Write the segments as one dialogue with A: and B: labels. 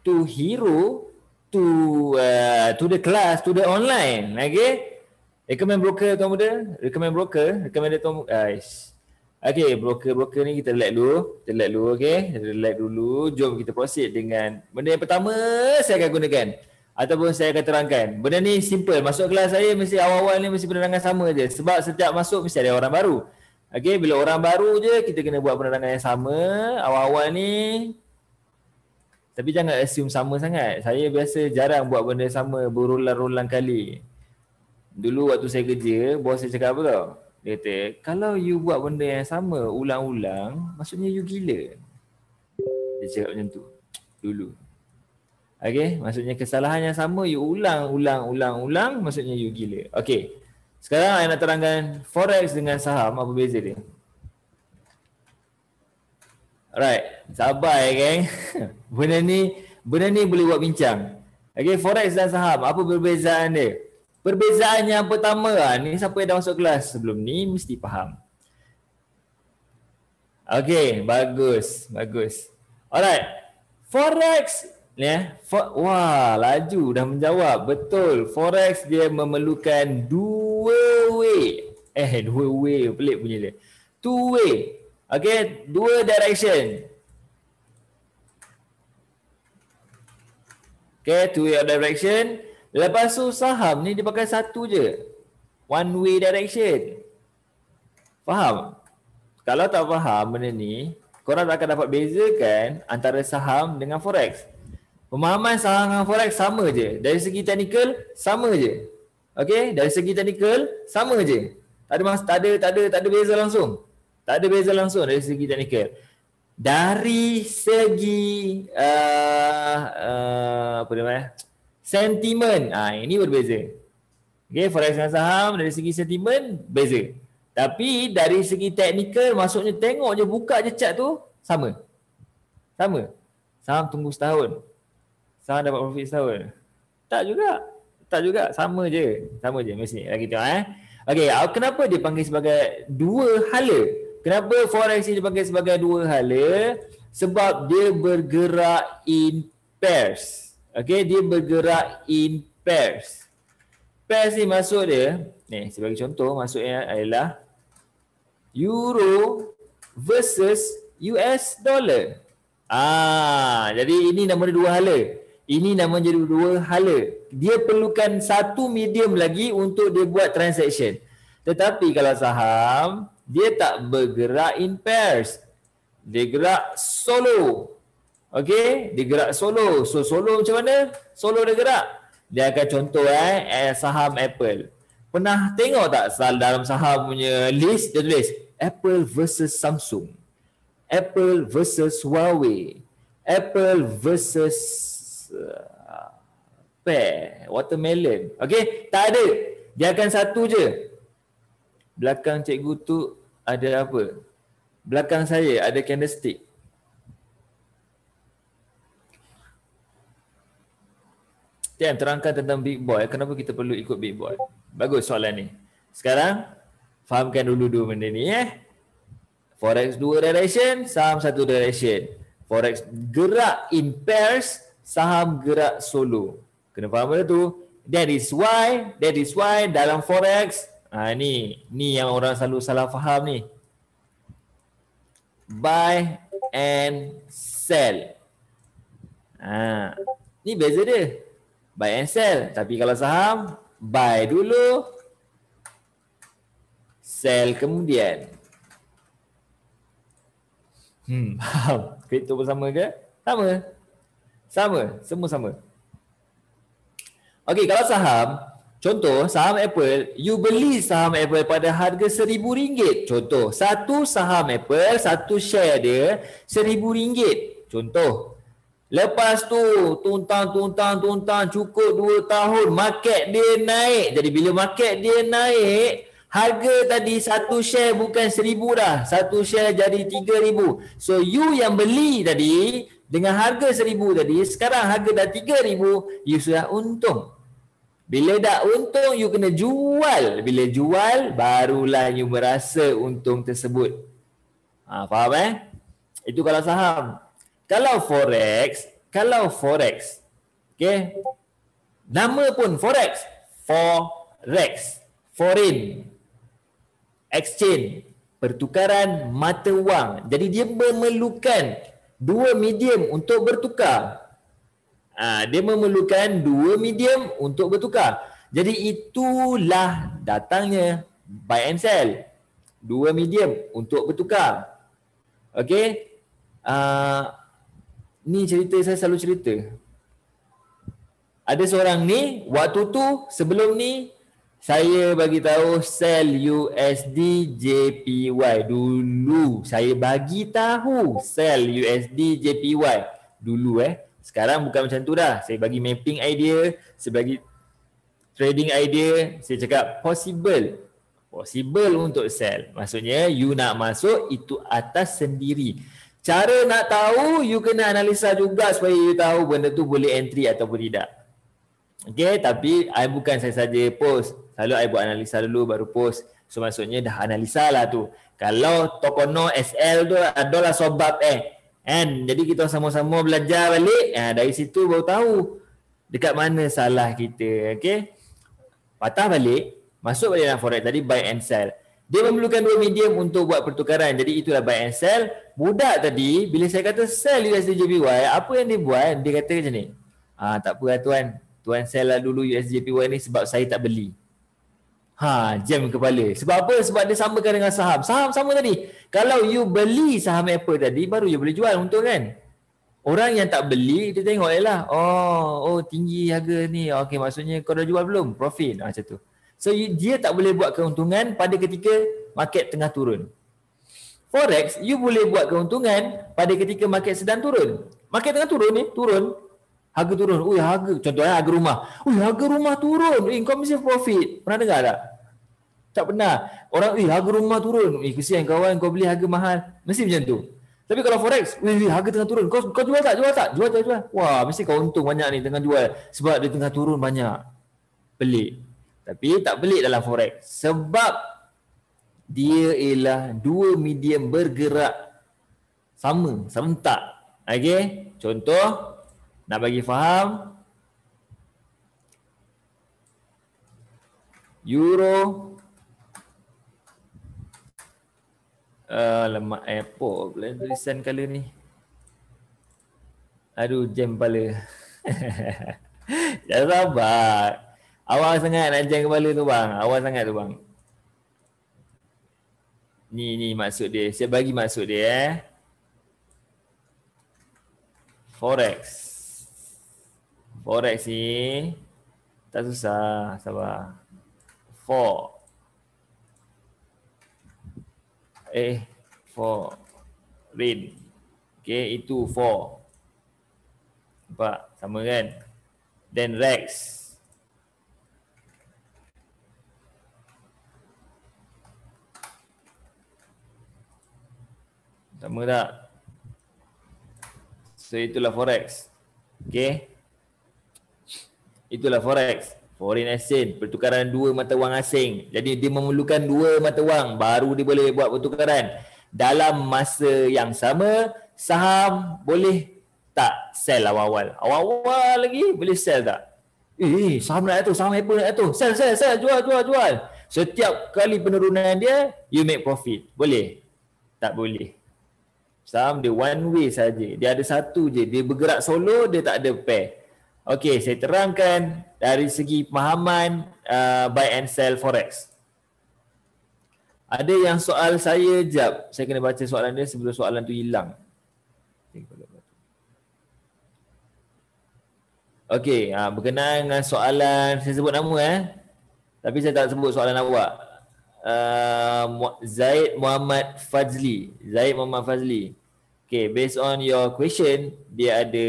A: to hero, to the class, to the online. Okay. Recommend broker tuan muda. Recommend tuan muda. Okay, broker ni kita relax dulu. Okay. Relax dulu. Jom kita proceed dengan benda yang pertama saya akan gunakan. Ataupun saya akan terangkan. Benda ni simple. Masuk kelas saya mesti awal-awal ni mesti penerangan sama je. Sebab setiap masuk mesti ada orang baru. Okay, bila orang baru je kita kena buat penerangan yang sama. Awal-awal ni. Tapi jangan assume sama sangat. Saya biasa jarang buat benda sama berulang-ulang kali. Dulu waktu saya kerja, bos saya cakap apa tau? Dia kata, kalau you buat benda yang sama ulang-ulang, maksudnya you gila. Dia cakap macam tu. Dulu. Okay, maksudnya kesalahan yang sama you ulang, maksudnya you gila. Okay. Sekarang saya nak terangkan forex dengan saham, apa beza dia? Alright, sabar geng. Benda ni boleh buat bincang. Okay, forex dan saham, apa perbezaan dia? Perbezaan yang pertama ni siapa yang dah masuk kelas sebelum ni mesti faham. Okay, bagus. Alright, forex ni wah, laju dah menjawab. Betul, forex dia memerlukan dua way, pelik bunyi dia. Two way. Okay, dua direction. Okay, two way direction. Lepas tu saham ni dia pakai satu je. One way direction. Faham? Kalau tak faham benda ni, korang tak akan dapat bezakan antara saham dengan forex. Pemahaman saham dengan forex sama je. Dari segi teknikal, sama je. Okay, dari segi teknikal, sama je. Tak ada beza langsung. Tak ada beza langsung dari segi teknikal. Dari segi apa namanya? Sentimen. Ini berbeza. Okay, forex dan saham dari segi sentimen beza. Tapi dari segi teknikal, maksudnya tengok je, buka je chart tu, sama. Saham tunggu setahun. Saham dapat profit setahun. Tak juga. Sama je mesti. Lagi tengok Okay, kenapa dia panggil sebagai dua hala? Kenapa forex ni dipanggil sebagai dua hala? Sebab dia bergerak in pairs. Okay, dia bergerak in pairs. Pairs ni maksud dia, ni sebagai contoh maksudnya adalah Euro versus US dollar. Jadi ini nama dia dua hala. Dia perlukan satu medium lagi untuk dia buat transaction. Tetapi kalau saham, dia tak bergerak in pairs. Dia gerak solo. Okey, dia gerak solo. So solo macam mana? Solo dia gerak. Dia akan contoh saham Apple. Pernah tengok tak dalam saham punya list dia tulis Apple versus Samsung, Apple versus Huawei, Apple versus watermelon. Okey, tak ada. Dia akan satu je. Belakang cikgu tu ada apa? Belakang saya ada candlestick. Tian, terangkan tentang big boy. Kenapa kita perlu ikut big boy? Bagus soalan ni. Sekarang, fahamkan dulu benda ni Forex dua direction, saham satu direction. Forex gerak in pairs, saham gerak solo. Kena faham benda tu. That is why dalam forex, ni yang orang selalu salah faham ni. Buy and sell. Ni beza dia. Buy and sell. Tapi kalau saham, buy dulu, sell kemudian. Faham? Kripto pun sama ke? Sama. Semua sama. Okey, kalau saham, contoh saham Apple, you beli saham Apple pada harga RM1,000. Contoh, satu saham Apple, satu share dia RM1,000. Contoh. Lepas tu tuntang cukup 2 tahun, market dia naik. Jadi bila market dia naik, harga tadi satu share bukan RM1,000 dah. Satu share jadi RM3,000. So you yang beli tadi dengan harga RM1,000 tadi, sekarang harga dah RM3,000, you sudah untung. Bila dah untung, you kena jual. Bila jual, barulah you merasa untung tersebut. Faham Itu kalau saham. Kalau forex, Kalau forex, okay, nama pun forex, foreign exchange, pertukaran mata wang. Jadi dia memerlukan dua medium untuk bertukar. Dia memerlukan dua medium untuk bertukar. Jadi itulah datangnya buy and sell. Dua medium untuk bertukar. Okey. Ni cerita saya selalu cerita. Ada seorang ni, waktu tu sebelum ni saya bagi tahu sell USD JPY dulu. Saya bagi tahu sell USD JPY dulu Sekarang bukan macam tu dah. Saya bagi mapping idea, saya bagi trading idea, saya cakap possible. Possible untuk sell. Maksudnya you nak masuk itu atas sendiri. Cara nak tahu you kena analisa juga supaya you tahu benda tu boleh entry ataupun tidak. Okay, tapi bukan saya saja post. Selalu I buat analisa dulu baru post. So maksudnya dah analisa lah tu. Kalau Tokono SL tu adalah sebab kan. Jadi kita sama-sama belajar balik. Dari situ baru tahu dekat mana salah kita. Okay. Patah balik. Masuk balik dalam forex tadi buy and sell. Dia memerlukan dua medium untuk buat pertukaran. Jadi itulah buy and sell. Budak tadi bila saya kata sell USD JPY, apa yang dia buat? Dia kata macam ni. Tak apa lah tuan. Tuan sell lah dulu USD JPY ni sebab saya tak beli. Jam kepala. Sebab apa? Sebab dia samakan dengan saham. Saham sama tadi. Kalau you beli saham Apple tadi, baru you boleh jual untung kan? Orang yang tak beli, dia tengok lah. Oh tinggi harga ni. Okay, maksudnya kau dah jual belum? Profit. Macam tu. So dia tak boleh buat keuntungan pada ketika market tengah turun. Forex, you boleh buat keuntungan pada ketika market sedang turun. Market tengah turun ni, harga turun. Contohnya harga rumah. Harga rumah turun. Kau mesti profit. Pernah dengar tak? Tak pernah. Orang, harga rumah turun. Kesian kawan, kau beli harga mahal. Mesti macam tu. Tapi kalau forex, harga tengah turun. Kau jual tak? Jual. Wah, mesti kau untung banyak ni tengah jual. Sebab dia tengah turun banyak. Pelik. Tapi tak pelik dalam forex. Sebab dia ialah dua medium bergerak sama, serentak. Okay? Contoh, nak bagi faham, euro, lemak airport pula tulisan color ni. Aduh, jam kepala. Jangan sabar. Awal sangat nak jam kepala tu bang. Awal sangat tu bang. Ni maksud dia. Saya bagi maksud dia Forex. Forex ni tak susah. Sabar. Foreign. Okay, itu for. Nampak? Sama kan? Then Rex. Sama tak? So itulah forex. Okay. Itulah forex. Foreign exchange. Pertukaran dua mata wang asing. Jadi dia memerlukan dua mata wang. Baru dia boleh buat pertukaran. Dalam masa yang sama, saham boleh tak sell awal-awal? Awal-awal lagi boleh sell tak? Saham naik tu, saham Apple naik tu. Sell, jual. Setiap kali penurunan dia, you make profit. Boleh? Tak boleh. Saham dia one way saja. Dia ada satu je. Dia bergerak solo, dia tak ada pair. Okey, saya terangkan dari segi pemahaman buy and sell forex. Ada yang soal saya, jap. Saya kena baca soalan dia sebelum soalan tu hilang. Okey, berkenaan dengan soalan, saya sebut nama tapi saya tak sebut soalan awak. Zaid Muhammad Fazli. Okay, based on your question, dia ada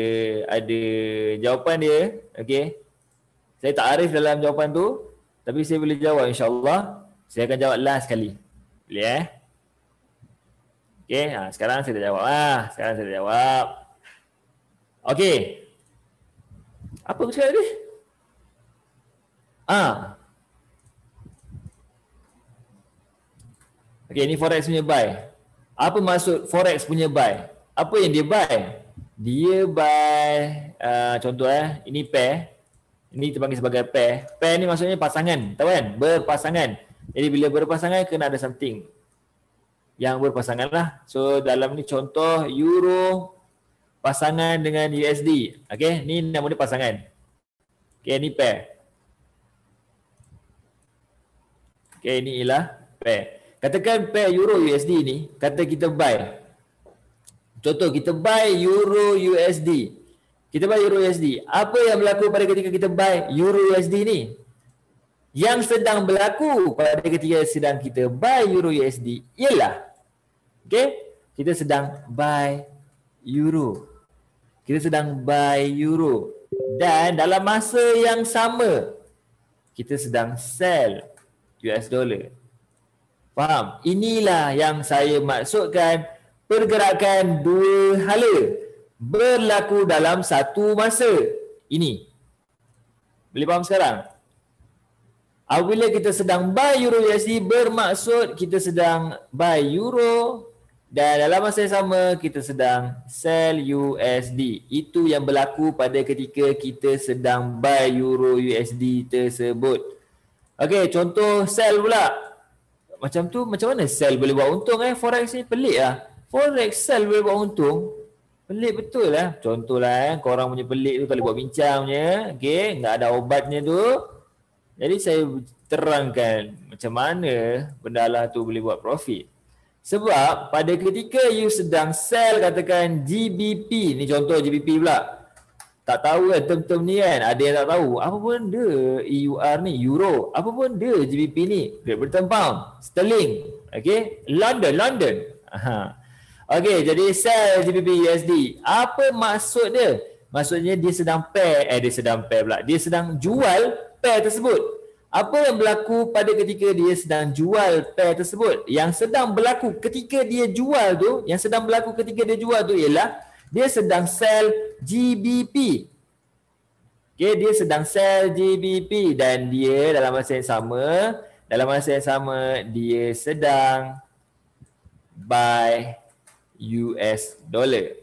A: jawapan dia. Okay, saya tak arif dalam jawapan tu, tapi saya boleh jawab insyaAllah. Saya akan jawab last sekali. Boleh Okay, sekarang saya dah jawab. Okay, apa aku cakap tadi? Okay, ni forex punya buy. Apa maksud forex punya buy? Apa yang dia buy? Dia buy contoh ini pair. Ini dipanggil sebagai pair. Pair ni maksudnya pasangan, tahu kan? Berpasangan. Jadi bila berpasangan kena ada something yang berpasangan lah. So dalam ni contoh euro pasangan dengan USD. Okay, ni nama dia pasangan. Okay, ni pair. Okay, ni ialah pair. Katakan pair euro USD ni, kata kita buy. Contoh kita buy euro USD. Kita buy euro USD. Apa yang berlaku pada ketika kita buy euro USD ni? Yang sedang berlaku pada ketika sedang kita buy euro USD ialah, okay, kita sedang buy euro. Kita sedang buy euro. Dan dalam masa yang sama, kita sedang sell US dollar. Faham? Inilah yang saya maksudkan pergerakan dua hala berlaku dalam satu masa. Ini. Boleh faham sekarang? Apabila kita sedang buy euro USD bermaksud kita sedang buy euro dan dalam masa yang sama kita sedang sell USD. Itu yang berlaku pada ketika kita sedang buy euro USD tersebut. Okey, contoh sell pula. Macam tu, macam mana sell boleh buat untung Forex ni pelik lah. Forex sell boleh buat untung. Pelik betul lah. Contohlah korang punya pelik tu kalau buat bincang punya. Okay, tak ada obatnya tu. Jadi saya terangkan macam mana benda lah tu boleh buat profit. Sebab pada ketika you sedang sell katakan GBP. Ni contoh GBP pula. Tak tahu kan term-term ni kan. Ada yang tak tahu. Apa benda EUR ni? Euro. Apa benda GBP ni? Great Britain Pound. Sterling. Okay. London. Okay. Jadi sell GBP USD. Apa maksud dia? Maksudnya dia sedang pair. Dia sedang pair pula. Dia sedang jual pair tersebut. Apa yang berlaku pada ketika dia sedang jual pair tersebut? Yang sedang berlaku ketika dia jual tu. Yang sedang berlaku ketika dia jual tu ialah dia sedang sell GBP. Okay, dia sedang sell GBP dan dia dalam masa yang sama dia sedang buy US dollar.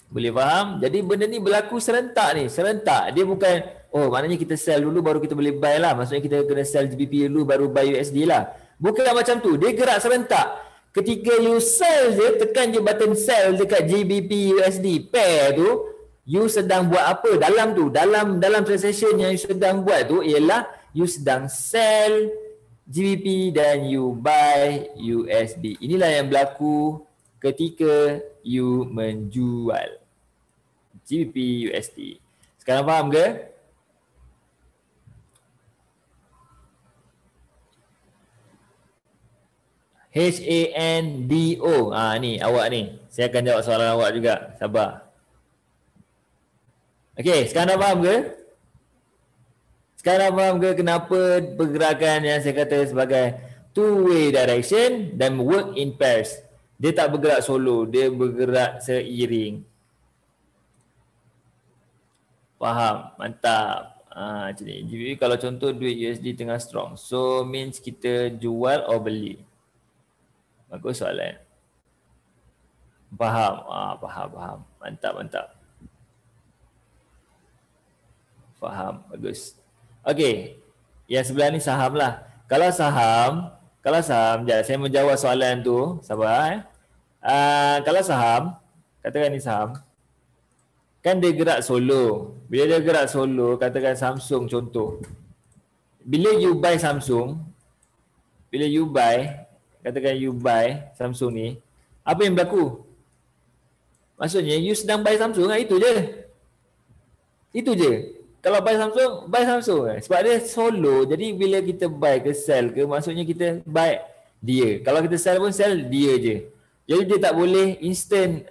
A: Boleh faham? Jadi benda ni berlaku serentak ni. Serentak. Dia bukan, oh maknanya kita sell dulu baru kita boleh buy lah. Maksudnya kita kena sell GBP dulu baru buy USD lah. Bukan macam tu. Dia gerak serentak. Ketika you sell je, tekan je button sell dekat GBP USD pair tu, you sedang buat apa dalam tu? Dalam transaction yang you sedang buat tu ialah you sedang sell GBP dan you buy USD. Inilah yang berlaku ketika you menjual GBP USD. Sekarang faham ke? HANDO. Ni awak ni. Saya akan jawab soalan awak juga. Sabar. Okey, sekarang dah faham ke? Sekarang dah faham ke kenapa pergerakan yang saya kata sebagai two-way direction dan work in pairs. Dia tak bergerak solo, dia bergerak seiring. Faham? Mantap. Macam ni. Jadi kalau contoh duit USD tengah strong. So means kita jual or beli. Bagus soalan. Faham? Faham. Mantap. Faham. Bagus. Okey. Yang sebelah ni saham lah. Kalau saham, sekejap saya menjawab soalan tu. Sabar. Kalau saham, katakan ni saham. Kan dia gerak solo. Bila dia gerak solo, katakan Samsung contoh. Bila you buy Samsung, katakan you buy Samsung ni, apa yang berlaku? Maksudnya you sedang buy Samsung kan? Itu je. Kalau buy Samsung kan? Sebab dia solo. Jadi bila kita buy ke sell ke, maksudnya kita buy dia. Kalau kita sell pun sell dia je. Jadi dia tak boleh instant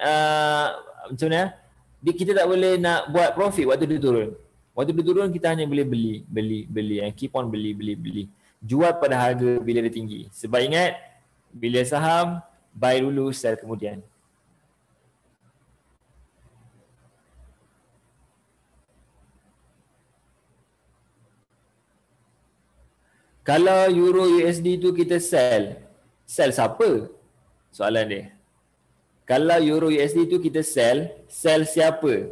A: macam mana? Kita tak boleh nak buat profit waktu dia turun. Waktu dia turun kita hanya boleh beli. Keep on beli. Jual pada harga bila dia tinggi. Sebab ingat, bila saham, buy dulu, sell kemudian. Kalau Euro USD tu kita sell siapa? Soalan dia. kalau Euro USD tu kita sell siapa?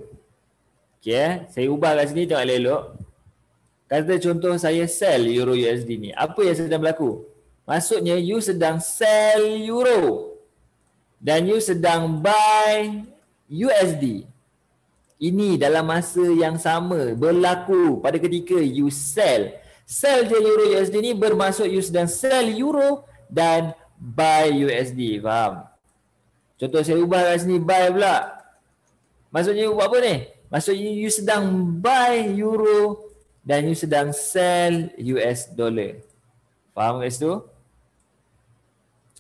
A: Okay, saya ubah kat sini tengok elok. Kata contoh saya sell Euro USD ni. Apa yang sedang berlaku? Maksudnya you sedang sell Euro dan you sedang buy USD. Ini dalam masa yang sama berlaku pada ketika you sell. Sell je Euro USD ni bermaksud you sedang sell Euro dan buy USD. Faham? Contoh saya ubah kat sini buy pula. Maksudnya you buat apa ni? Maksudnya you sedang buy Euro dan you sedang sell US dollar. Faham guys tu?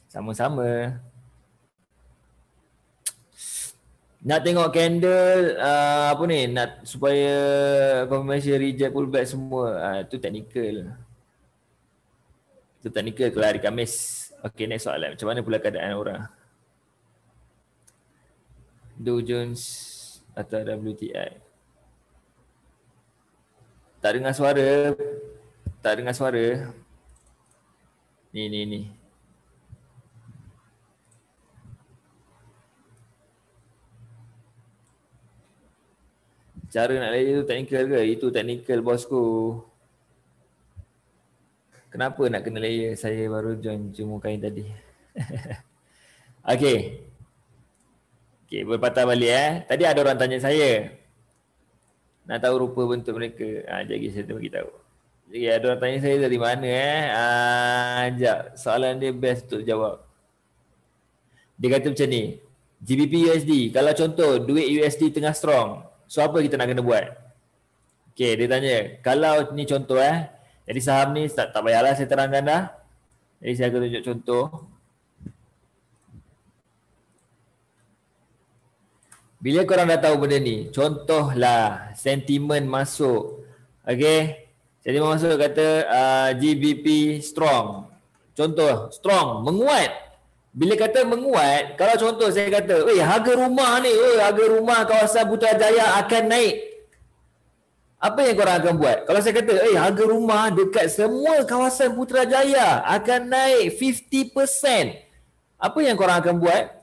A: Sama-sama. Nak tengok candle apa ni? Nak supaya confirmation reject pullback semua. Tu technical. Itu technical kalau hari Khamis. Okay, next soalan. Macam mana pula keadaan orang? Dow Jones atau WTI? Tak dengar suara. Tak dengar suara. Ni. Cara nak layer tu technical ke? Itu technical bosku. Kenapa nak kena layer? Saya baru join cuma kain tadi. Okay. Okay, berpatah balik Tadi ada orang tanya saya. Nak tahu rupa bentuk mereka. Sekejap lagi saya bagi tahu. Jadi ada orang tanya saya dari mana sekejap. Soalan dia best untuk jawab. Dia kata macam ni. GBP USD. Kalau contoh duit USD tengah strong. So apa kita nak kena buat? Okay, dia tanya. Kalau ni contoh Jadi saham ni tak payahlah saya terangkan dah. Jadi saya akan tunjuk contoh. Bila korang dah tahu benda ni, contohlah sentimen masuk. Okay. Sentimen masuk kata GBP strong. Contoh, strong, menguat. Bila kata menguat, kalau contoh saya kata, harga rumah ni, harga rumah kawasan Putrajaya akan naik. Apa yang korang akan buat? Kalau saya kata, harga rumah dekat semua kawasan Putrajaya akan naik 50%. Apa yang korang akan buat?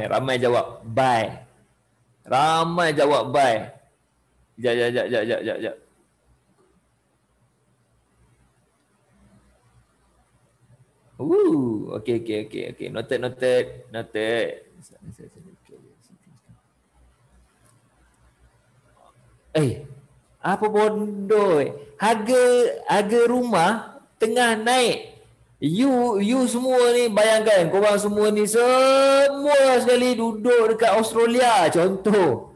A: Ramai jawab buy. Ramai jawab buy. Jap. Okay. Noted. Apa bodoh? Harga rumah tengah naik. You semua ni bayangkan, korang semua ni semua sekali duduk dekat Australia contoh.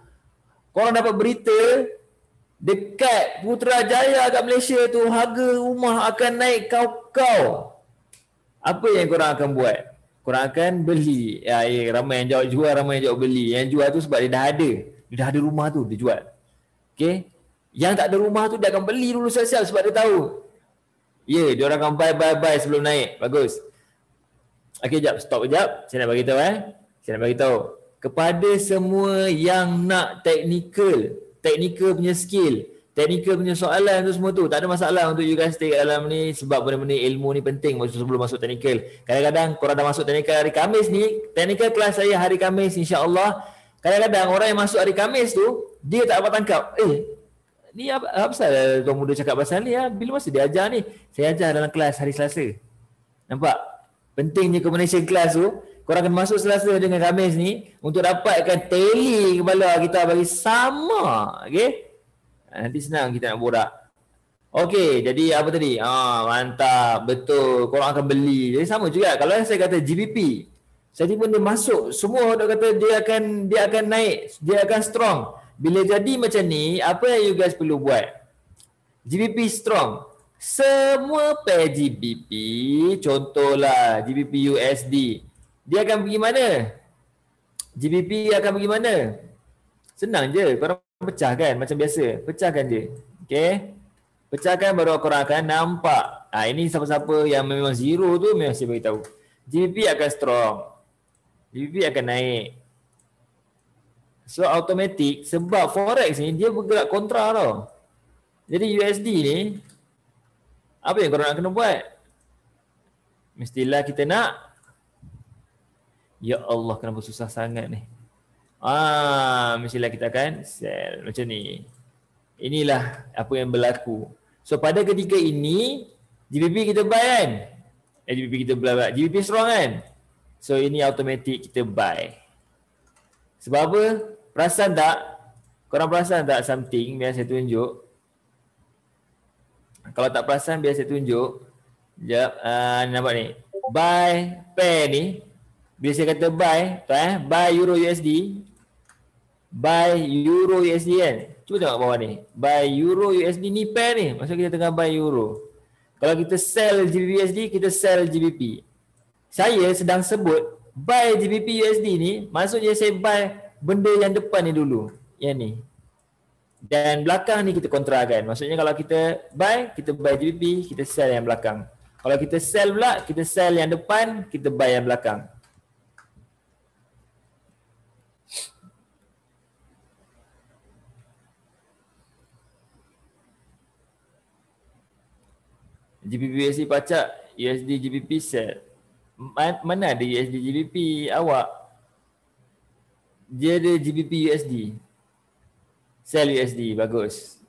A: Korang dapat berita dekat Putrajaya kat Malaysia tu harga rumah akan naik kau. Apa yang korang akan buat? Korang akan beli. Ramai yang jawab jual, ramai yang jawab beli. Yang jual tu sebab dia dah ada. Dia dah ada rumah tu, dia jual. Okay. Yang tak ada rumah tu dia akan beli dulu siap-siap sebab dia tahu. Dia orang akan buy sebelum naik. Bagus. Okay, stop kejap. Saya nak bagi tahu Saya nak bagi tahu kepada semua yang nak technical punya skill, technical punya soalan tu semua tu. Tak ada masalah untuk you guys stay kat dalam ni sebab benda-benda ilmu ni penting sebelum masuk technical. Kadang-kadang korang dah masuk technical hari Khamis ni, technical kelas saya hari Khamis insya-Allah. Kadang-kadang orang yang masuk hari Khamis tu dia tak dapat tangkap. Ni apa pasal tuan muda cakap pasal ni bila masa dia ajar ni? Saya ajar dalam kelas hari Selasa. Nampak? Pentingnya combination class tu, korang akan masuk Selasa dengan Khamis ni untuk dapatkan tally kepala kita bagi sama. Okey? Nanti senang kita nak borak. Okey, jadi apa tadi? Mantap, betul. Korang akan beli. Jadi sama juga kalau saya kata GBP. Sentimen dia masuk, semua orang kata dia akan naik, dia akan strong. Bila jadi macam ni, apa yang you guys perlu buat? GBP strong. Semua pair GBP, contohlah GBP USD. Dia akan pergi mana? GBP akan pergi mana? Senang je, korang pecahkan macam biasa. Pecahkan je. Okay? Pecahkan baru korang akan nampak. Ini siapa-siapa yang memang zero tu memang saya beritahu. GBP akan strong. GBP akan naik. So automatic sebab forex ni dia bergerak kontra tau. Jadi USD ni apa yang korang nak kena buat? Mestilah kita nak, ya Allah kenapa susah sangat ni. Mestilah kita akan sell macam ni. Inilah apa yang berlaku. So pada ketika ini GBP kita buy kan? GBP kita buy, GBP strong kan? So ini automatic kita buy. Sebab apa? Perasan tak? Korang perasan tak something biar saya tunjuk? Kalau tak perasan biar saya tunjuk. Sekejap, nampak ni. Buy pair ni. Bila saya kata buy, buy Euro USD. Buy Euro USD kan? Cuba tengok bawah ni. Buy Euro USD ni pair ni. Maksud kita tengah buy Euro. Kalau kita sell GBP USD, kita sell GBP. Saya sedang sebut buy GBP USD ni, maksudnya saya buy benda yang depan ni dulu. Yang ni. Dan belakang ni kita kontrakan. Maksudnya kalau kita buy GBP, kita sell yang belakang. Kalau kita sell pula, kita sell yang depan, kita buy yang belakang. GBP USD pacak, USD GBP sell. Mana ada USD GBP awak? Dia ada GBP USD. Sell USD, bagus.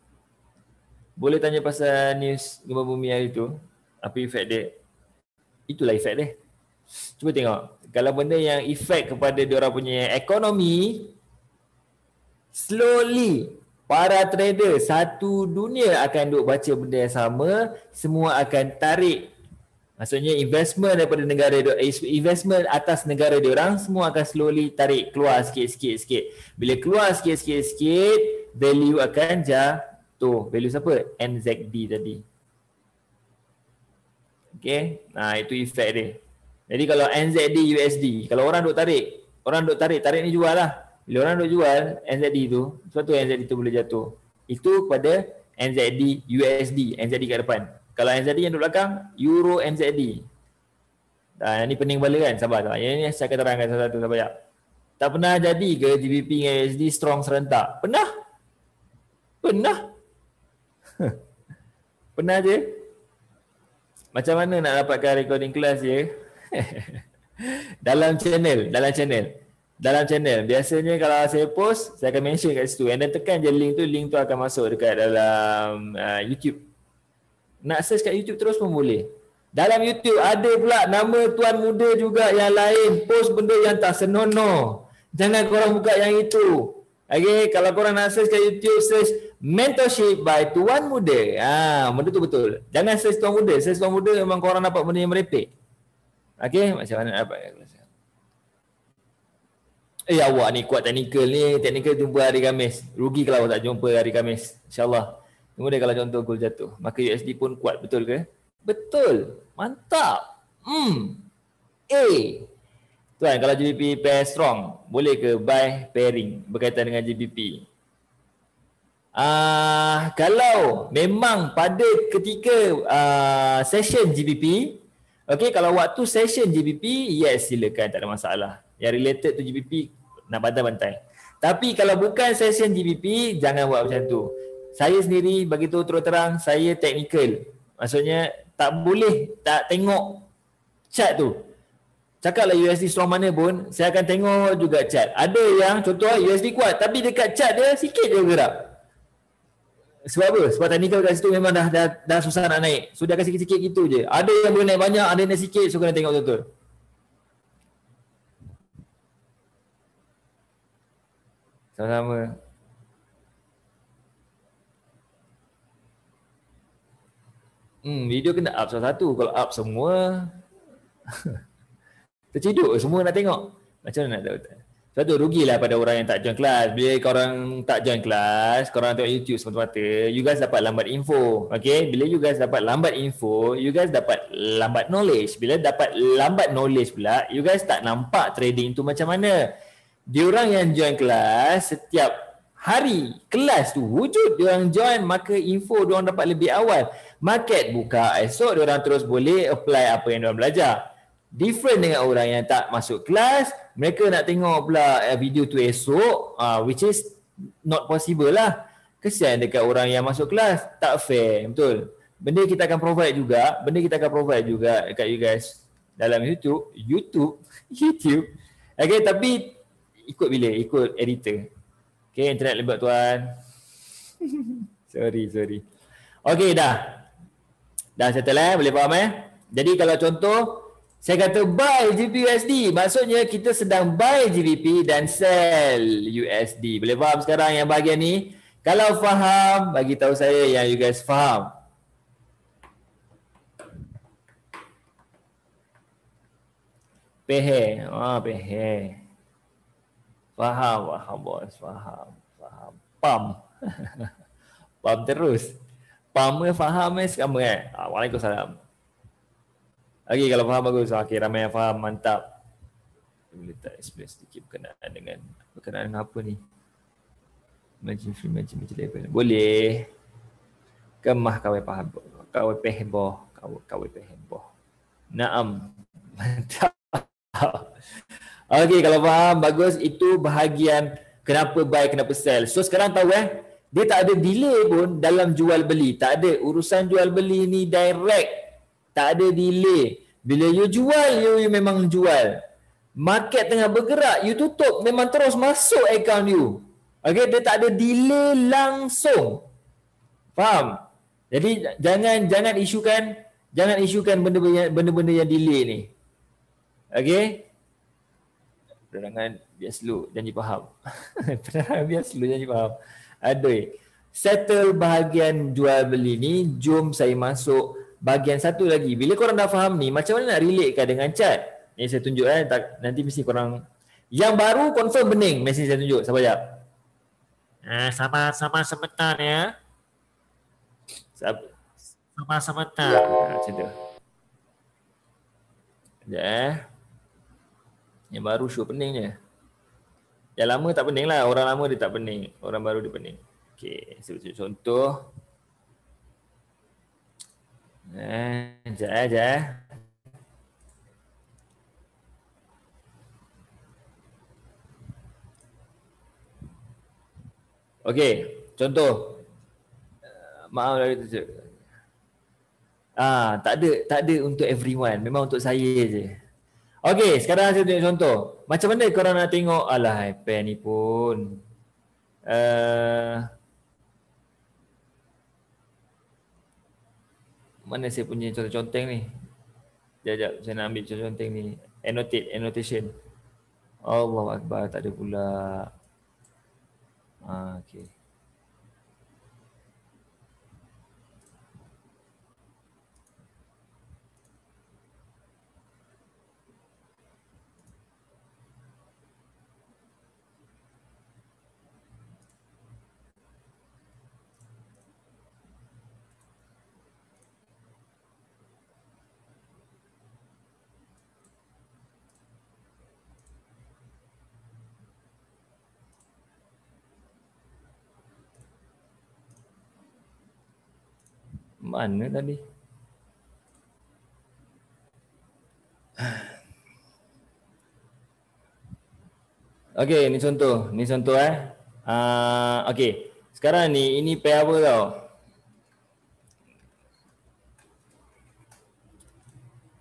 A: Boleh tanya pasal news gempa bumi hari tu? Apa efek dia? Itulah efek dia. Cuba tengok. Kalau benda yang efek kepada diorang punya ekonomi, slowly para trader satu dunia akan duk baca benda yang sama, semua akan tarik. Maksudnya investment daripada negara, investment atas negara diorang semua akan slowly tarik keluar sikit. Bila keluar sikit, value akan jatuh. Value siapa? NZD tadi. Okay, itu efek dia. Jadi kalau NZD USD, kalau orang duk tarik ni jual lah. Bila orang duk jual NZD tu, sebab tu NZD tu boleh jatuh. Itu pada NZD USD, NZD kat depan. Kalau NZD yang duduk belakang, Euro NZD. Ini pening bala kan, sabar. Yang ni saya akan terangkan satu-satu, sabar sekejap. Tak pernah jadi ke GBP dengan USD strong serentak? Pernah? Pernah je? Macam mana nak dapatkan recording kelas je? Dalam channel. Biasanya kalau saya post, saya akan mention kat situ. And then tekan je link tu akan masuk dekat dalam YouTube. Nak search kat YouTube terus pun boleh. Dalam YouTube ada pula nama tuan muda juga yang lain post benda yang tak senonoh. Jangan korang buka yang itu. Okay, kalau korang nak search kat YouTube, search mentorship by tuan muda. Benda tu betul. Jangan search tuan muda. Search tuan muda memang korang dapat benda yang merepek. Okay, macam mana nak dapat? Awak ni kuat teknikal ni. Teknikal jumpa hari Khamis. Rugi kalau tak jumpa hari Khamis. InsyaAllah. Kemudian kalau contoh gold jatuh, maka USD pun kuat. Betul ke? Betul. Mantap. Tuan, kalau GBP pair strong, boleh ke buy pairing berkaitan dengan GBP? Kalau memang pada ketika session GBP, okay, kalau waktu session GBP, yes, silakan, tak ada masalah. Yang related to GBP, nak bantai-bantai. Tapi kalau bukan session GBP, jangan buat macam tu. Saya sendiri, bagi tu terus terang, saya technical. Maksudnya, tak boleh tak tengok chart tu. Cakaplah USD strong mana pun, saya akan tengok juga chart. Ada yang, contoh USD kuat, tapi dekat chart dia sikit je gerak. Sebab apa? Sebab technical kat situ memang dah susah nak naik. So, dia akan sikit-sikit gitu je. Ada yang boleh naik banyak, ada yang naik sikit, so kena tengok betul-betul. Sama-sama. Video kena up satu-satu. Kalau up semua terciduk semua nak tengok. Macam mana nak tahu? Sebab tu rugilah pada orang yang tak join kelas. Bila korang tak join kelas, korang tengok YouTube semata-mata, you guys dapat lambat info. Okay? Bila you guys dapat lambat info, you guys dapat lambat knowledge. Bila dapat lambat knowledge pula, you guys tak nampak trading tu macam mana. Diorang yang join kelas, setiap hari kelas tu wujud, diorang join, maka info diorang dapat lebih awal. Market buka esok, diorang terus boleh apply apa yang diorang belajar. Different dengan orang yang tak masuk kelas, mereka nak tengok pula video tu esok, which is not possible lah. Kesian dekat orang yang masuk kelas, tak fair, betul. Benda kita akan provide juga dekat you guys. dalam YouTube, YouTube. Okay, tapi ikut bila? Ikut editor. Okay, internet lembat tuan. Sorry. Okay, dah. Dah settle boleh faham Jadi kalau contoh, saya kata buy GBP USD, maksudnya kita sedang buy GBP dan sell USD. Boleh faham sekarang yang bahagian ni? Kalau faham, bagi tahu saya yang you guys faham. Pehe. Pehe. Faham bos, faham. Pam. Pam terus. Pam faham sekarang Waalaikumsalam. Okey, kalau faham bagus. Okey, ramai yang faham, mantap. Boleh tak explain sedikit berkenaan dengan apa ni? Margin free, margin level. Boleh. Kemah kawai faham. Kawai peheboh. Kawai peheboh. Naam. Mantap. Okey, kalau faham bagus, itu bahagian kenapa buy, kenapa sell. So sekarang tahu dia tak ada delay pun dalam jual beli. Tak ada urusan jual beli ni direct. Tak ada delay. Bila you jual, you memang jual. Market tengah bergerak, you tutup, memang terus masuk account you. Okey, dia tak ada delay langsung. Faham? Jadi jangan isukan benda-benda yang delay ni. Okey? Penerangan biar slow, janji faham. Penerangan biar slow, janji faham. Aduh. Settle bahagian jual beli ni, jom saya masuk bahagian satu lagi. Bila korang dah faham ni, macam mana nak relatekan dengan chart? Ni saya tunjuk nanti mesti korang yang baru confirm bening, mesti saya tunjuk. Sabar jap. Sabar sebentar ya. Sabar sebentar. Macam tu. Sekejap Yang baru show pening je. Yang lama tak pening lah. Orang lama dia tak pening. Orang baru dia pening. Okey, saya tunjuk contoh. Sekejap. Okey, contoh. Maaf dari tu. Tak ada untuk everyone. Memang untuk saya je. Okey, sekarang saya tunjuk contoh. Macam mana korang nak tengok? Alah, iPad ni pun. Mana saya punya contoh-conteng ni? Sekejap, saya nak ambil contoh-conteng ni. Annotation. Allahu Akbar, tak ada pula. Okey. Mana tadi? Okey, ni contoh. Okey. Sekarang ni ini pair apa tau?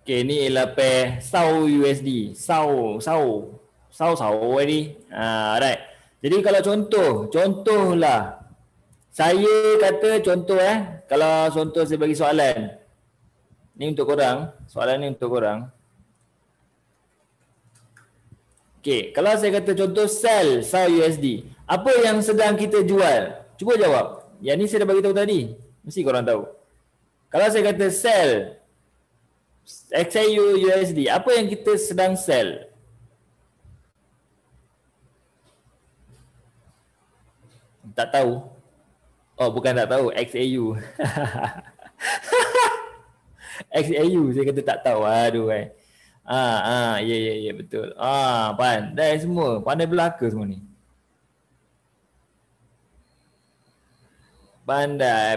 A: Okey, ni ialah pair SAU USD. SAU USD. Alright. Jadi kalau contohlah. Saya kata contoh kalau contoh saya bagi soalan. Ni untuk korang. Soalan ni untuk korang. Okey, kalau saya kata contoh sell SAU USD. Apa yang sedang kita jual? Cuba jawab. Yang ni saya dah bagi tahu tadi. Mesti korang tahu. Kalau saya kata sell XAU USD, apa yang kita sedang sell? Tak tahu. Oh, bukan tak tahu, XAU. XAU saya kata tak tahu. Aduh ya betul. Pandai semua, pandai belaka semua ni. Pandai.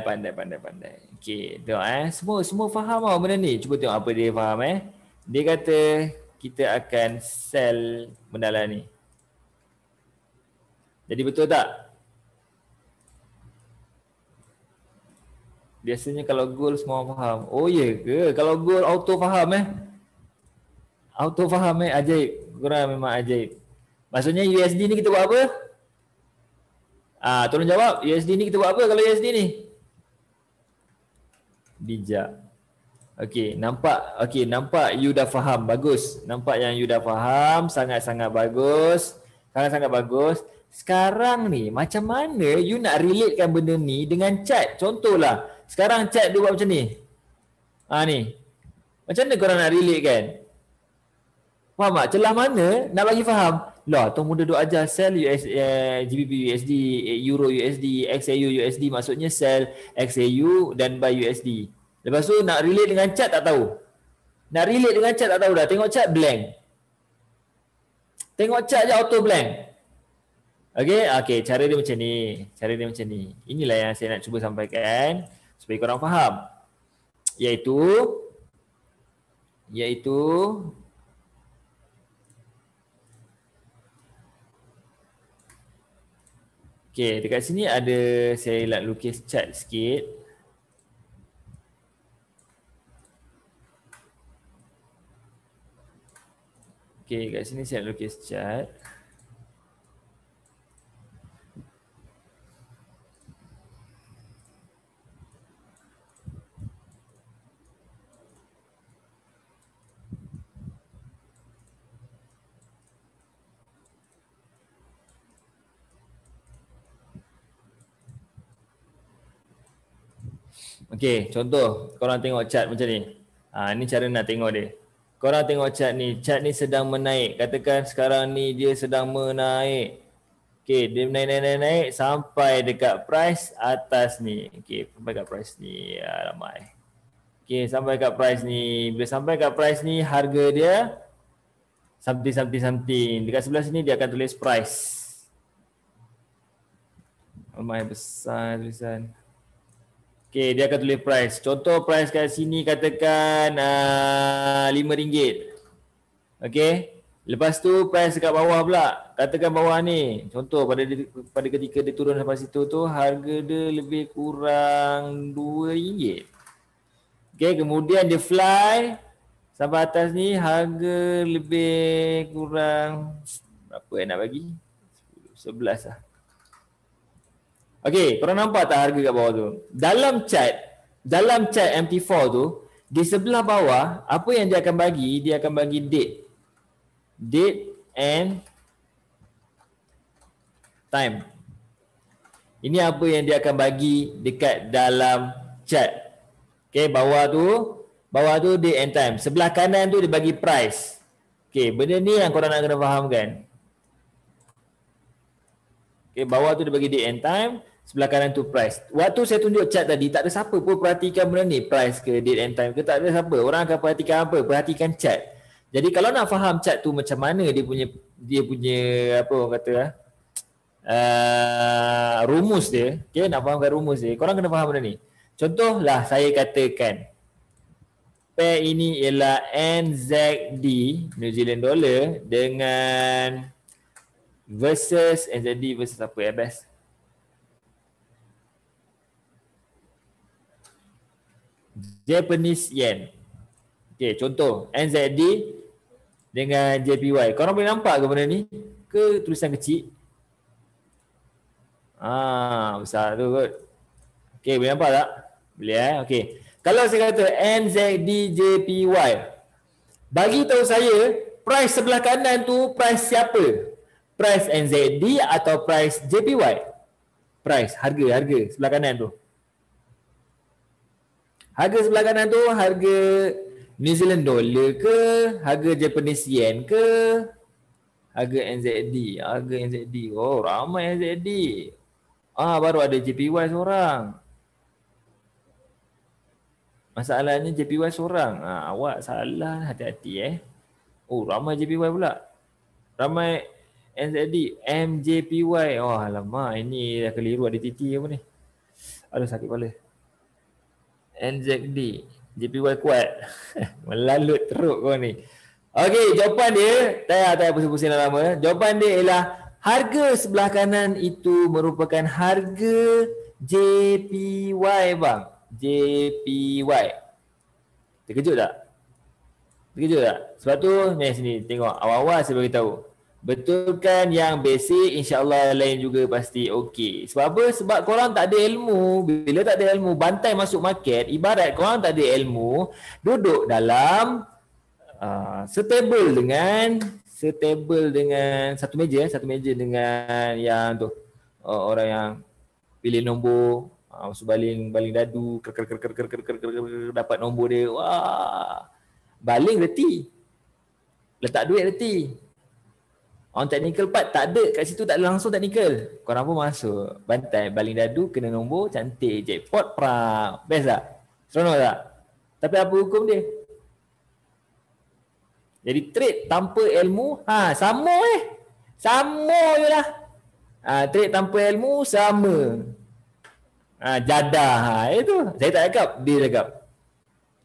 A: Okey, tengok semua faham tau benda ni. Cuba tengok apa dia faham Dia kata kita akan sell benda lah ni. Jadi betul tak? Biasanya kalau goal semua faham. Oh ya ke? Kalau goal auto faham Auto faham ajaib. Korang memang ajaib. Maksudnya USD ni kita buat apa? Tolong jawab. USD ni kita buat apa kalau USD ni? Bijak. Nampak you dah faham. Bagus. Nampak yang you dah faham. Sangat-sangat bagus. Sangat-sangat bagus. Sekarang ni macam mana you nak relatekan benda ni dengan chat? Contohlah. Sekarang chat dia buat macam ni. Ni. Macam mana korang nak relate kan? Faham tak? Celah mana nak bagi faham? Lah, Tuan Muda duk ajar sell GBP USD, Euro USD, XAU USD. Maksudnya sell XAU dan buy USD. Lepas tu nak relate dengan chat tak tahu. Nak relate dengan chat tak tahu dah. Tengok chat blank. Tengok chat je auto blank. Okay, cara dia macam ni. Inilah yang saya nak cuba sampaikan supaya korang faham. Iaitu dekat sini ada, saya nak lukis chart sikit. Kat sini saya nak lukis chart. Contoh korang tengok chart macam ni. Ni cara nak tengok dia. Korang tengok chart ni sedang menaik. Katakan sekarang ni dia sedang menaik. Dia naik sampai dekat price atas ni. Sampai kat price ni. Ramai. Sampai kat price ni. Bila sampai kat price ni, harga dia something. Dekat sebelah sini dia akan tulis price. Ramai besar tulisan. Dia akan tulis price. Contoh price kat sini katakan RM5. Lepas tu price dekat bawah pula. Katakan bawah ni. Contoh pada ketika dia turun sampai situ tu, harga dia lebih kurang RM2. Kemudian dia fly sampai atas ni, harga lebih kurang berapa yang nak bagi? 11 lah. Korang nampak tak harga kat bawah tu? Dalam chat MT4 tu, di sebelah bawah, apa yang dia akan bagi? Dia akan bagi date and time. Ini apa yang dia akan bagi dekat dalam chat. Bawah tu date and time. Sebelah kanan tu dia bagi price. Benda ni yang korang nak kena fahamkan. Bawah tu dia bagi date and time. Sebelah kanan tu price. Waktu saya tunjuk chart tadi, tak ada siapa pun perhatikan benda ni. Price ke, date and time ke, tak ada siapa. Orang akan perhatikan apa? Perhatikan chart. Jadi kalau nak faham chart tu macam mana dia punya apa orang kata rumus dia. Nak fahamkan rumus dia. Korang kena faham benda ni. Contohlah saya katakan pair ini ialah NZD, New Zealand dollar, dengan versus NZD versus apa ya best? Japanese yen. Contoh NZD dengan JPY. Korang boleh nampak ke benda ni? Ke tulisan kecil? Besar tu kot. Boleh nampak tak? Boleh Kalau saya kata NZD JPY, bagi tahu saya price sebelah kanan tu price siapa? Price NZD atau price JPY? Price, harga sebelah kanan tu. Harga sebelah kanan tu harga New Zealand dollar ke, harga Japanese yen ke, harga NZD. Oh, ramai NZD. Baru ada JPY seorang. Masalahnya JPY seorang. Awak salah, hati-hati Oh, ramai JPY pula. Ramai NZD, MJPY. Oh, alamak, ini dah keliru ada titik apa ni. Aduh, sakit kepala. NZD, JPY kuat. Melalut teruk kau ni. Jawapan dia, tak pusing-pusing dah lama. Jawapan dia ialah harga sebelah kanan itu merupakan harga JPY bang. JPY. Terkejut tak? Terkejut tak? Sebab tu ni sini tengok awal-awal saya beritahu. Betulkan yang basic, insya-Allah lain juga pasti okey. Sebab apa? Sebab korang tak ada ilmu. Bila tak ada ilmu, bantai masuk market, ibarat korang tak ada ilmu, duduk dalam stable dengan satu meja dengan yang tu orang yang pilih nombor, masuk baling dadu, dapat nombor dia. Wah. Baling reti. Letak duit reti. On technical part tak ada kat situ, tak ada langsung technical. Korang pun masuk. Bantai, baling dadu, kena nombor, cantik. Jackpot, prak. Best tak? Seronok tak? Tapi apa hukum dia? Jadi trade tanpa ilmu, sama Sama je lah. Trade tanpa ilmu, sama. Jadah. Itu. Saya tak cakap, dia cakap.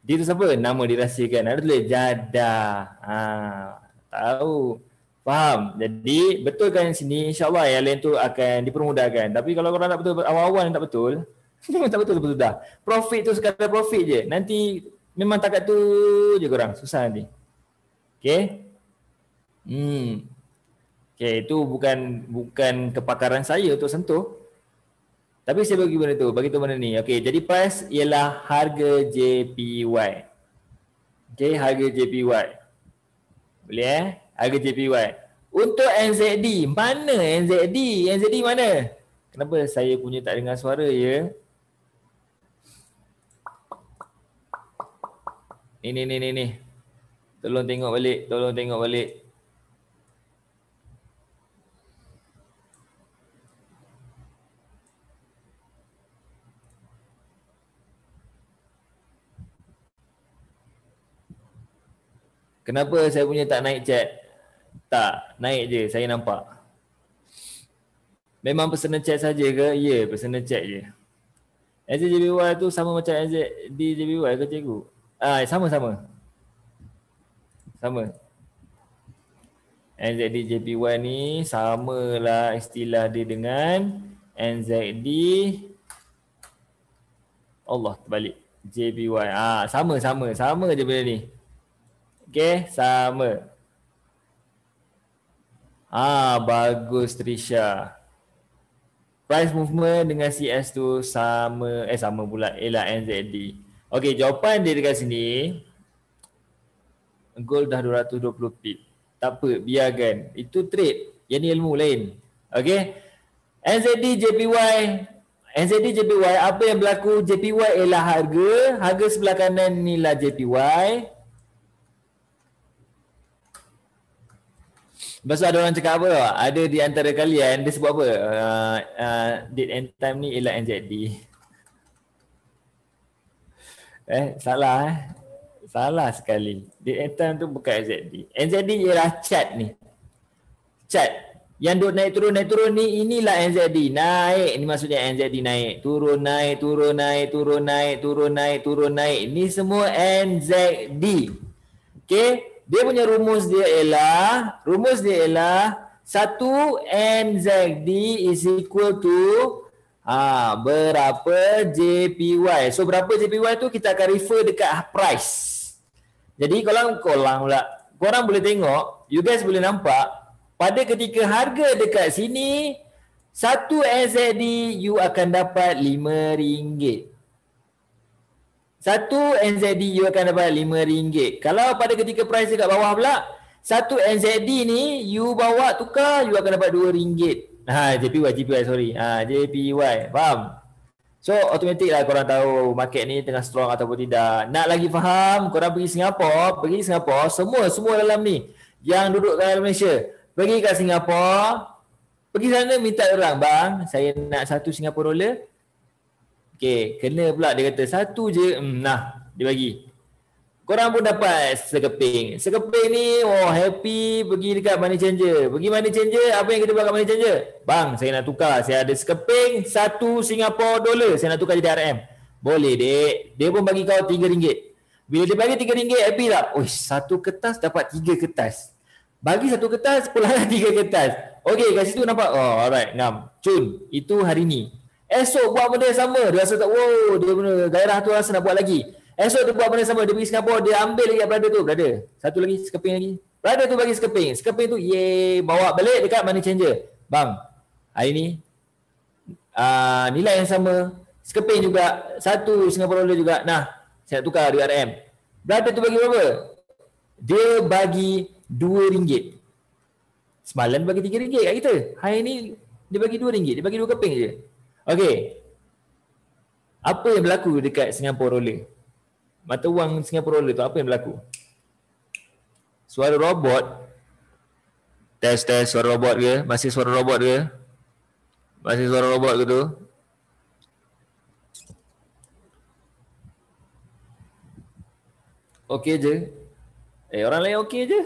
A: Dia tu siapa? Nama dirahsiakan. Ada tulis Jadah. Tahu. Faham? Jadi betulkan sini, insya-Allah yang lain tu akan dipermudahkan. Tapi kalau korang tak betul awal-awal yang tak betul, memang tak betul dah. Profit tu sekadar profit je. Nanti memang takat tu je korang. Susah nanti. Okey? Okey, itu bukan kepakaran saya untuk sentuh. Tapi saya bagi benda tu, bagi tu mana ni. Okey, jadi price ialah harga JPY. Okey, harga JPY. Boleh harga JPY. Untuk NZD, mana NZD? NZD mana? Kenapa saya punya tak dengar suara ya? Ni. Tolong tengok balik. Kenapa saya punya tak naik chat? Tak, naik je, saya nampak. Memang personal chat saja ke? Ya, personal chat je. NZJPY tu sama macam NZDJPY ke cikgu? Sama. NZDJPY ni samalah istilah dia dengan NZD. Allah terbalik. JPY. Sama je benda ni. Okey, sama. Bagus Trisha. Price movement dengan CS tu sama pula. Ialah NZD. Okey, jawapan dia dekat sini. Gold dah 220 pip. Tak apa, biarkan. Itu trade. Yang ni ilmu lain. Okey. NZD JPY, apa yang berlaku? JPY ialah harga sebelah kanan ni lah JPY. Lepas tu ada orang cakap apa tau? Ada di antara kalian, dia sebut apa? Date and time ni ialah NZD. Salah sekali. Date and time tu bukan NZD. NZD ialah chart ni. Chart. Yang duk naik turun ni, inilah NZD. Naik, ni maksudnya NZD naik. Turun naik. Ini semua NZD. Okay. Dia punya rumus dia ialah 1 NZD is equal to berapa JPY. So berapa JPY tu kita akan refer dekat price. Jadi korang boleh tengok, you guys boleh nampak pada ketika harga dekat sini 1 NZD you akan dapat RM5. 1 NZD you akan dapat RM5. Kalau pada ketika price dekat bawah pula, 1 NZD ni you bawa tukar, you akan dapat RM2. JPY sorry. JPY. Faham? So automatik lah korang tahu market ni tengah strong ataupun tidak. Nak lagi faham, korang pergi Singapura, semua dalam ni yang duduk kat Malaysia, pergi kat Singapura, pergi sana minta orang, bang, saya nak 1 Singapore dollar. Okay, kena pula dia kata 1 je, dia bagi. Korang pun dapat sekeping. Sekeping ni, happy pergi dekat money changer. Pergi money changer, apa yang kita buat kat money changer? Bang, saya nak tukar. Saya ada sekeping 1 Singapore dollar. Saya nak tukar jadi RM. Boleh, dek. Dia pun bagi kau RM3. Bila dia bagi RM3, happy tak? 1 kertas dapat 3 kertas. Bagi 1 kertas, pulang 3 kertas. Okay, kat situ nampak. Alright, ngam. Cun, itu hari ni. Esok buat benda yang sama. Dia rasa tak, dia benar gairah tu rasa nak buat lagi. Esok dia buat benda sama, dia pergi Singapura, dia ambil lagi brother tu, brother. Satu lagi skeping lagi. Brother tu bagi skeping. Skeping tu bawa balik dekat money changer. Bang, hari ni nilai yang sama, skeping juga, satu Singapura dollar juga. Nah, saya nak tukar di RM. Brother tu bagi berapa? Dia bagi RM2. Semalam bagi RM3 kat kita. Hari ni dia bagi RM2. Dia bagi 2 keping je. Okey. Apa yang berlaku dekat Singapura dollar? Mata wang Singapura dollar tu apa yang berlaku? Suara robot. Test suara robot ke? Masih suara robot ke? Masih suara robot ke tu? Okey je. Orang lain okey je.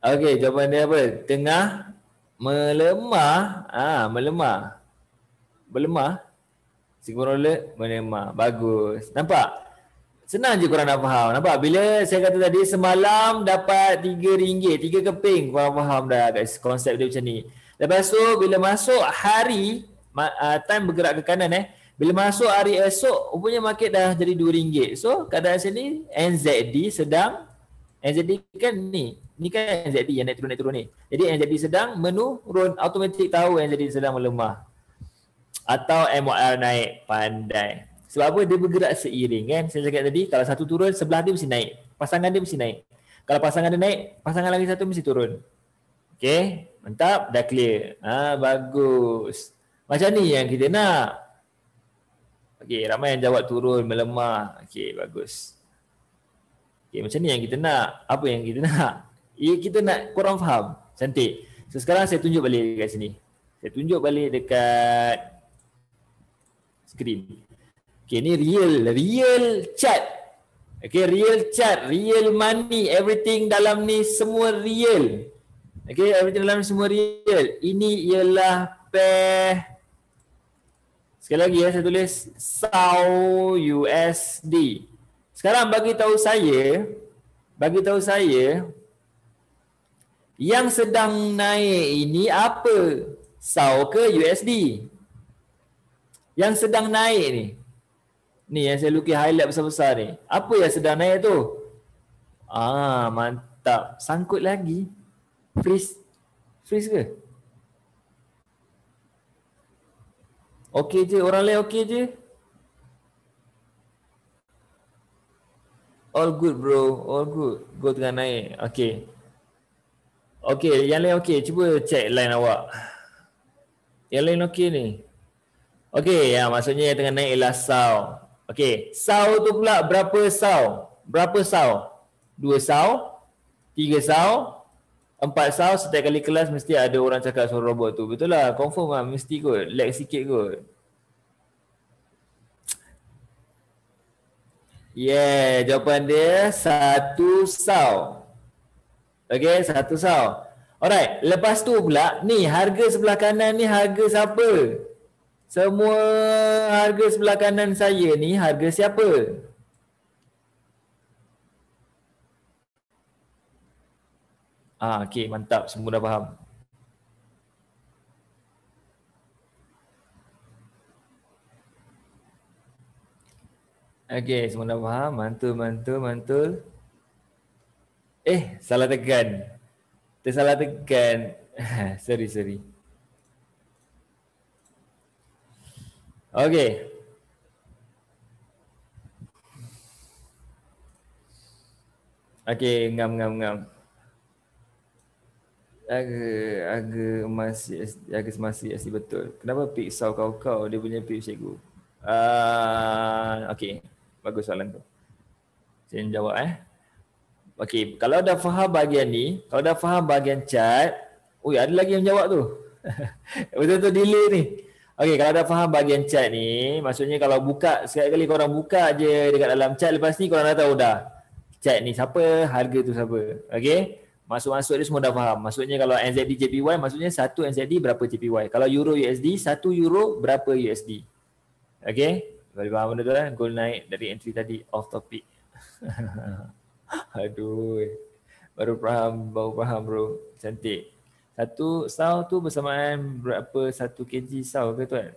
A: Okey, jawapan dia apa? Tengah melemah. Melemah. Berlemah. Singapura dollar melemah. Bagus. Nampak? Senang je korang nak faham. Nampak? Bila saya kata tadi semalam dapat RM3, 3 keping. Korang faham dah guys, konsep dia macam ni. Lepas tu bila masuk hari, time bergerak ke kanan Bila masuk hari esok, rupanya market dah jadi RM2. So keadaan sini NZD sedang, NZD kan ni kan NZD yang naik turun ni. Jadi NZD sedang menurun, automatik tahu NZD sedang melemah. Atau MOR naik, pandai. Sebab apa? Dia bergerak seiring kan. Saya cakap tadi, kalau satu turun, sebelah dia mesti naik. Pasangan dia mesti naik. Kalau pasangan dia naik, pasangan lagi satu mesti turun. Okay, mantap, dah clear. Bagus. Macam ni yang kita nak. Okay, ramai yang jawab turun, melemah. Okay, bagus. Okay, macam ni yang kita nak. Apa yang kita nak? Kita nak korang faham. Cantik. So, sekarang saya tunjuk balik dekat sini. Saya tunjuk balik dekat screen. Okay, ni real chart. Okay, real chart, real money, everything dalam ni semua real. Okay, everything dalam ni semua real. Ini ialah pair. Sekali lagi saya tulis SAU USD. Sekarang bagi tahu saya yang sedang naik ini apa? SAU ke USD? Yang sedang naik ni. Ni yang saya lukis highlight besar-besar ni. Apa yang sedang naik tu? Mantap. Sangkut lagi. Freeze ke? Okey je. Orang lain okey je. All good bro. All good. Gold tengah naik. Okey. Okey. Yang lain okey. Cuba check line awak. Yang lain okey ni. Okey. Maksudnya yang tengah naik ialah SAU. Okey, SAU tu pula berapa SAU? Berapa SAU? 2 SAU? 3 SAU? 4 SAU? Setiap kali kelas mesti ada orang cakap suara robot tu. Betul lah, confirm lah, mesti kot. Lag sikit kot. Yeah, jawapan dia 1 SAU. Okey, 1 SAU. Alright, lepas tu pula, ni harga sebelah kanan ni harga siapa? Semua harga sebelah kanan saya ni harga siapa? Okey, mantap. Semua dah faham. Okey, semua dah faham. Mantul. Salah tekan. Tersalah tekan. Sorry. Okey. Okey, ngam. Harga semasa asli betul. Kenapa pick SAU kau dia punya pick cikgu? Okey. Bagus soalan tu. Saya jawab Okey, kalau dah faham bahagian ni, kalau dah faham bahagian chart, ada lagi yang jawab tu. Betul-betul delay ni. Okey, kalau dah faham bahagian chart ni, maksudnya kalau buka, sekali kali korang buka je dekat dalam chart, lepas ni korang dah tahu dah. Chart ni siapa, harga tu siapa. Okey? Masuk-masuk dia semua dah faham. Maksudnya kalau NZD JPY, maksudnya 1 NZD berapa JPY. Kalau Euro USD, 1 Euro berapa USD. Okey? Kalau faham benda tu gold naik dari entry tadi, off topic. Aduh. Baru faham bro. Cantik. 1 SAU tu bersamaan berapa 1 kg SAU ke tuan?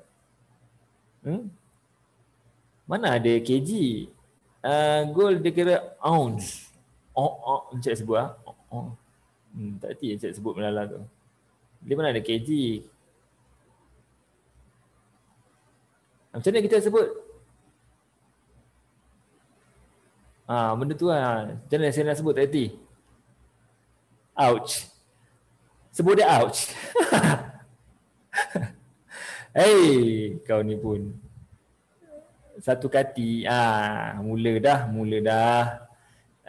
A: Mana ada kg? Gold dia kira ounce. Encik sebut lah. Tak hati Encik sebut melala tu. Dia mana ada kg? Macam mana kita sebut? Benda tu lah. Macam mana saya nak sebut tak hati? Ouch. Sebut dia ouch. Hey, kau ni pun. Satu kati. Mula dah.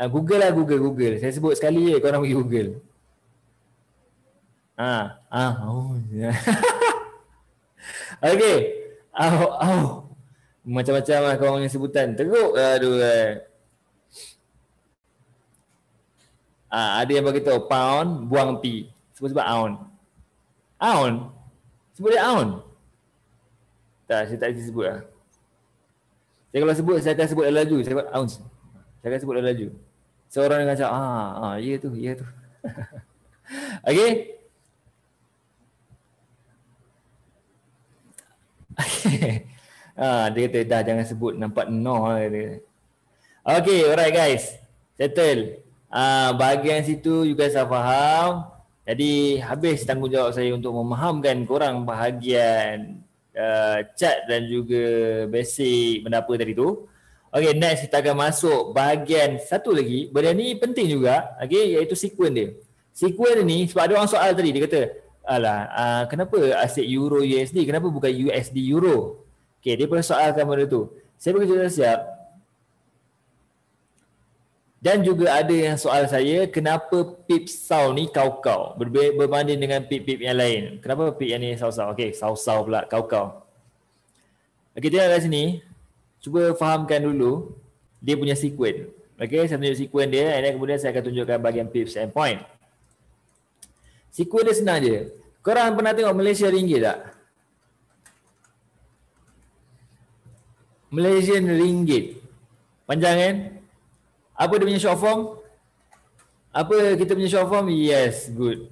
A: Google lah, Google. Saya sebut sekali je, korang pergi Google. Okay. Macam-macam lah korang yang sebutan. Teruk. Aduh. Ada yang beritahu pound, buang P. Sebut ounce. Ounce? Sebut dia ounce? Tak, saya tak sebut lah. Saya kalau sebut, saya akan sebut laju. Saya buat ounce. Saya akan sebut laju. Seorang yang macam, ya tu. Okay. Dia kata, dah jangan sebut, nampak noh. Okay, alright guys. Settle. Bahagian situ you guys dah faham. Jadi habis tanggungjawab saya untuk memahamkan korang bahagian chat dan juga basic benda apa tadi tu. Okay, next kita akan masuk bahagian satu lagi. Benda ni penting juga, okay, iaitu sequence dia. Sequence ni sebab ada orang soal tadi, dia kata, kenapa asyik Euro USD, kenapa bukan USD Euro? Okay, dia pernah soalkan benda tu. Saya bekerja siap. Dan juga ada yang soal saya, kenapa pip saw ni kau-kau berbanding dengan pip-pip yang lain. Kenapa pip yang ni saw-saw? Okey, saw-saw pula, kau-kau. Okey, tengok kat sini. Cuba fahamkan dulu dia punya sequence. Okey, saya tunjuk sequence dia dan kemudian saya akan tunjukkan bahagian pips and point. Sequence dia senang je. Korang pernah tengok Malaysia Ringgit tak? Malaysian Ringgit. Panjang kan? Apa dia punya short form? Apa kita punya short form? Yes, good.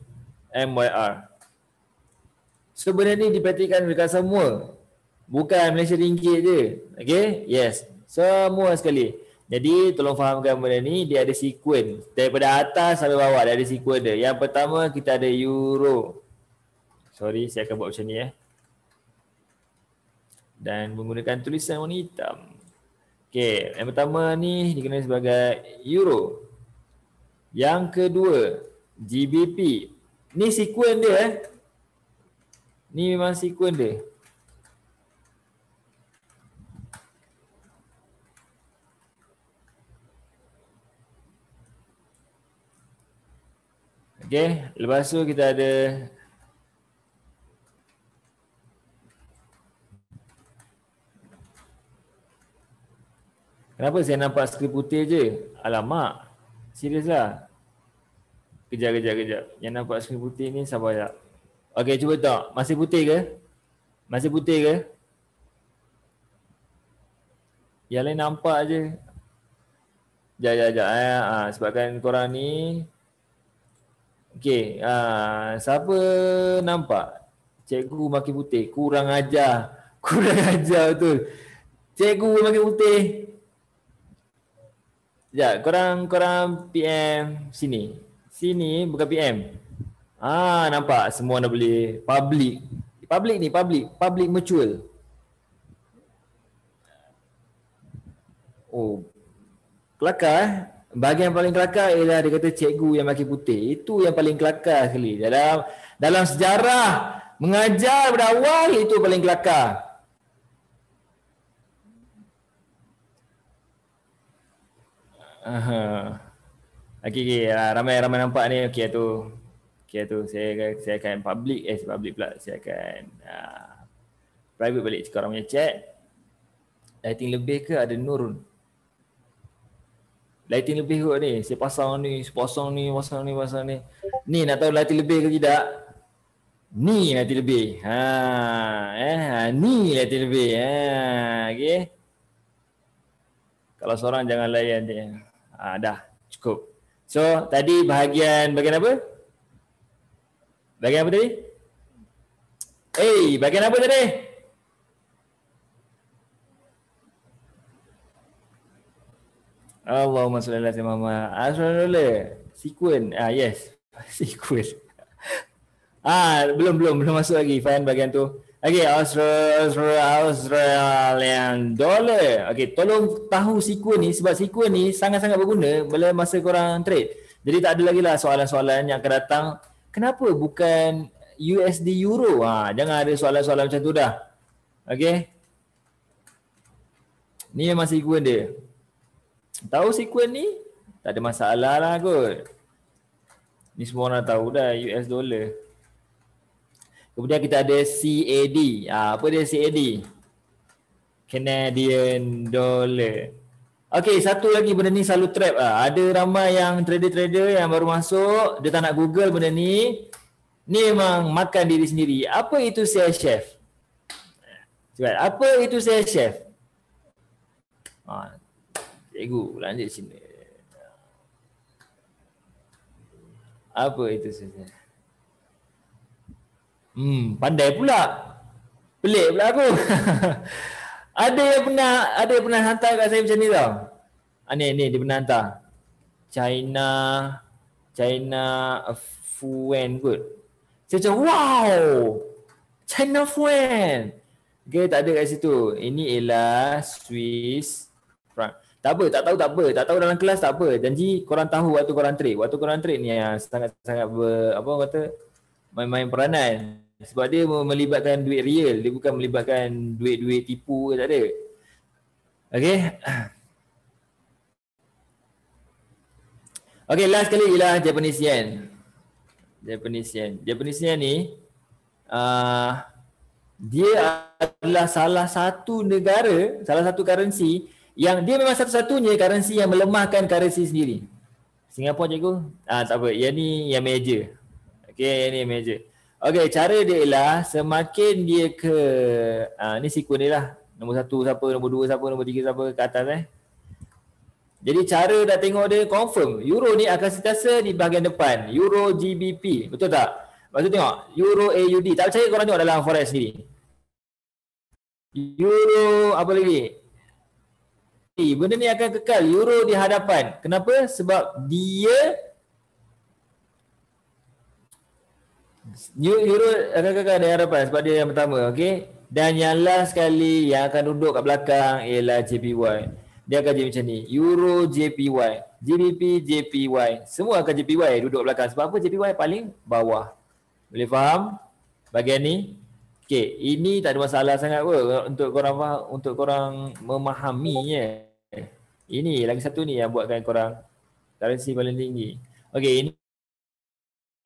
A: MYR. So benda ni diperhatikan dekat semua. Bukan Malaysia Ringgit je. Okay? Yes. Semua sekali. Jadi tolong fahamkan benda ni, dia ada sequence. Daripada atas sampai bawah dia ada sequence dia. Yang pertama kita ada Euro. Sorry, saya akan buat macam ni dan menggunakan tulisan warna hitam. Okey, yang pertama ni dikenali sebagai Euro. Yang kedua, GBP. Ni sequence dia Ni memang sequence dia. Okey, lepas tu kita ada kenapa saya nampak skrip putih je? Alamak. Serius lah. Kejap. Yang nampak skrip putih ni sabar sekejap. Okey, cuba tengok. Masih putih ke? Masih putih ke? Yang lain nampak je. Sekejap. Sebabkan korang ni. Okey. Siapa nampak? Cikgu makin putih. Kurang ajar. Kurang ajar betul. Cikgu makin putih. Sekejap, korang PM sini. Sini bukan PM. Nampak semua dah boleh public. Public mutual. Oh. Kelakar Bahagian paling kelakar ialah dia kata cikgu yang makin putih. Itu yang paling kelakar sekali. Dalam sejarah mengajar pada awal itu paling kelakar. Okey. Ramai nampak ni. Okey tu saya akan public pula. Saya akan private balik cakap orang punya chat. Lighting lebih ke ada nurun? Lighting lebih kot ni. Saya pasang ni. Ni nak tahu lighting lebih ke tidak? Ni lighting lebih. Ni lighting lebih. Okey. Kalau seorang jangan layan dia. Dah cukup. So tadi bahagian apa? Bahagian apa tadi? Bahagian apa tadi? Allahumma salli ala sayyidina Muhammad. $100. Sequence. Yes. Sequence. Belum masuk lagi fan bagian tu. Okay, Australian dollar. Okay, tolong tahu sequence ni sebab sequence ni sangat-sangat berguna bila masa korang trade. Jadi tak ada lagi lah soalan-soalan yang akan datang. Kenapa bukan USD Euro? Jangan ada soalan-soalan macam tu dah. Okay. Ni memang sequence dia. Tahu sequence ni? Tak ada masalah lah kot. Ni semua orang tahu dah US dollar. Kemudian kita ada CAD. Apa dia CAD? Canadian dollar. Okay, satu lagi benda ni selalu trap lah. Ada ramai yang trader-trader yang baru masuk, dia tak nak Google benda ni. Ni memang makan diri sendiri. Apa itu CHF? Apa itu CHF? Cikgu, lanjut sini. Apa itu CHF? Pandai pula. Pelik pula aku. Ada yang pernah hantar kat saya macam ni tau. Ni dia pernah hantar. China Fuan kot. Saya macam wow. China Fuan. Okay, tak ada kat situ. Ini ialah Swiss franc. Tak apa, tak tahu dalam kelas tak apa. Janji korang tahu waktu korang trade. Waktu korang trade ni yang sangat-sangat main-main peranan. Sebab dia melibatkan duit real, dia bukan melibatkan duit-duit tipu ke, tak ada. Okay. Okay, last kali ialah Japanese yen. Japanese yen ni dia adalah salah satu negara, salah satu currency yang dia memang satu-satunya currency yang melemahkan currency sendiri. Singapura cikgu? Tak apa, yang ni yang major. Okay, yang ni yang major. Okay, cara dia ialah semakin dia ke ni sequence dia lah. Nombor 1 siapa, nombor 2 siapa, nombor 3 siapa ke atas Jadi cara dah tengok dia confirm. Euro ni akan sentiasa di bahagian depan. Euro GBP. Betul tak? Lepas tu tengok Euro AUD. Tak percaya korang tengok dalam forex sendiri. Euro apa lagi? Benda ni akan kekal. Euro di hadapan. Kenapa? Sebab dia Euro akan kekal di hadapan sebab dia yang pertama, okey. Dan yang last sekali yang akan duduk kat belakang ialah JPY. Dia akan jadi macam ni. Euro JPY, GBP JPY. Semua akan JPY duduk belakang. Sebab apa JPY paling bawah. Boleh faham bahagian ni? Okey, ini tak ada masalah sangat pun untuk korang faham, untuk korang memahaminya. Ini lagi satu ni yang buatkan korang currency paling tinggi. Okey,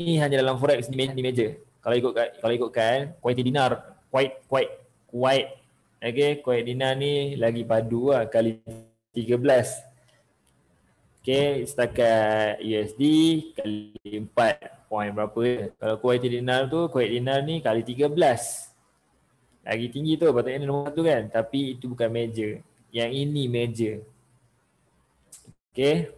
A: ini hanya dalam forex ni major. Kalau ikutkan Kuwaiti dinar, Kuwait. Okey, Kuwait dinar ni lagi padu lah kali 13. Okey, setakat USD kali 4 point berapa. Kalau Kuwait dinar ni kali 13. Lagi tinggi tu, patutnya nombor 1 kan. Tapi itu bukan major. Yang ini major. Okey.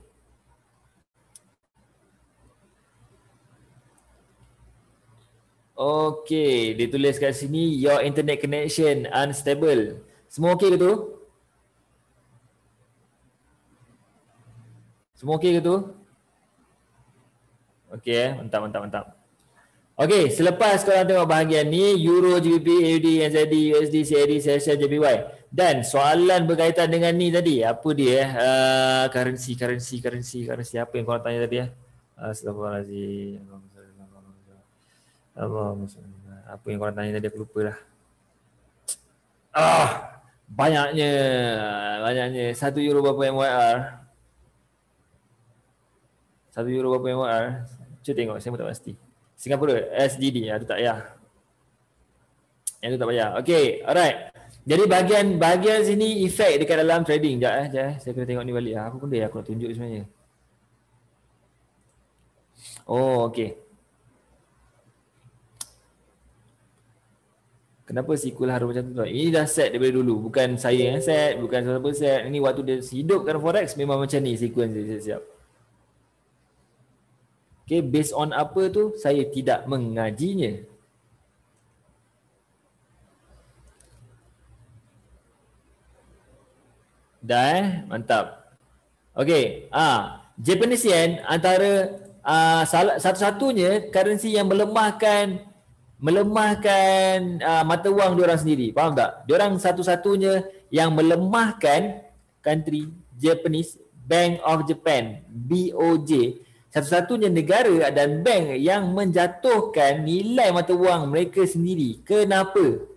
A: Okey, dia tulis kat sini your internet connection unstable. Semua okey ke tu? Semua okey ke tu? Okey, mantap. Okey, selepas korang tengok bahagian ni Euro, GBP, AUD, NZD, USD, CAD, Seychelles, JPY. Dan soalan berkaitan dengan ni tadi, apa dia currency apa yang korang tanya tadi Astagfirullahaladzim. Apa yang korang tanya tadi aku lupa lah. Banyaknya 1 euro berapa MYR? 1 euro berapa MYR? Cuba tengok, saya pun tak pasti. Singapura, SGD, itu tak payah. Yang tu tak payah. Okay, alright. Jadi bahagian sini efek dekat dalam trading. Sekejap. Saya kena tengok ni balik. Apa benda yang aku nak tunjuk sebenarnya? Oh, okay. Kenapa sequel harus macam tu? Ini dah set daripada dulu. Bukan saya yang set, bukan siapa set. Ini waktu dia hidupkan forex memang macam ni sequence dia siap. Okay, based on apa tu? Saya tidak mengajinya. Dah mantap. Okey, Japanese yen antara satu-satunya currency yang melemahkan mata wang diorang sendiri. Faham tak? Diorang satu-satunya yang melemahkan country Japanese Bank of Japan, BOJ. Satu-satunya negara dan bank yang menjatuhkan nilai mata wang mereka sendiri. Kenapa?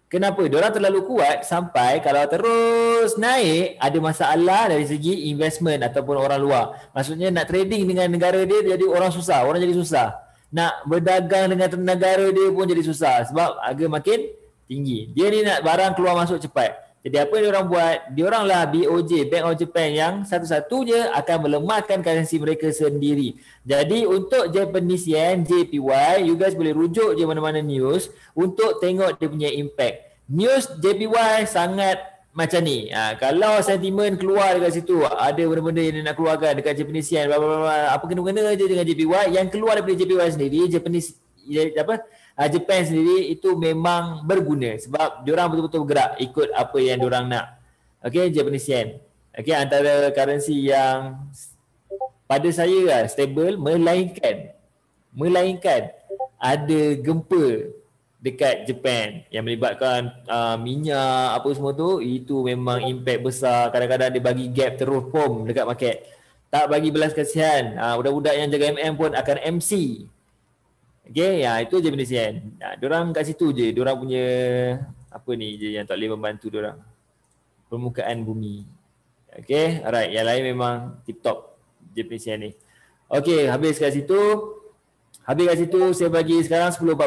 A: Kenapa? Diorang terlalu kuat sampai kalau terus naik ada masalah dari segi investment ataupun orang luar. Maksudnya nak trading dengan negara dia jadi orang susah, orang jadi susah. Nak berdagang dengan negara dia pun jadi susah sebab harga makin tinggi. Dia ni nak barang keluar masuk cepat. Jadi apa yang diorang buat? Dioranglah BOJ, Bank of Japan yang satu-satunya akan melemahkan currency mereka sendiri. Jadi untuk Japanese yen, JPY, you guys boleh rujuk je mana-mana news untuk tengok dia punya impact. News JPY sangat macam ni. Kalau sentimen keluar dekat situ, ada benda-benda yang nak keluarkan dekat Japanese yen, apa kena-kena je dengan JPY, yang keluar daripada JPY sendiri, Japan sendiri itu memang berguna sebab diorang betul-betul bergerak ikut apa yang diorang nak. Okey, Japanese yen. Okey, antara currency yang pada saya stable, melainkan ada gempa dekat Japan yang melibatkan minyak apa semua tu, itu memang impact besar. Kadang-kadang dia bagi gap terus pom dekat market. Tak bagi belas kasihan. Budak-budak yang jaga MM pun akan MC. Okay, itu Japanese yen. Diorang kat situ je. Diorang punya apa ni je yang tak boleh membantu diorang. Permukaan bumi. Okay, alright. Yang lain memang tip top Japanese yen ni. Okay, habis kat situ. Saya bagi sekarang 10.40.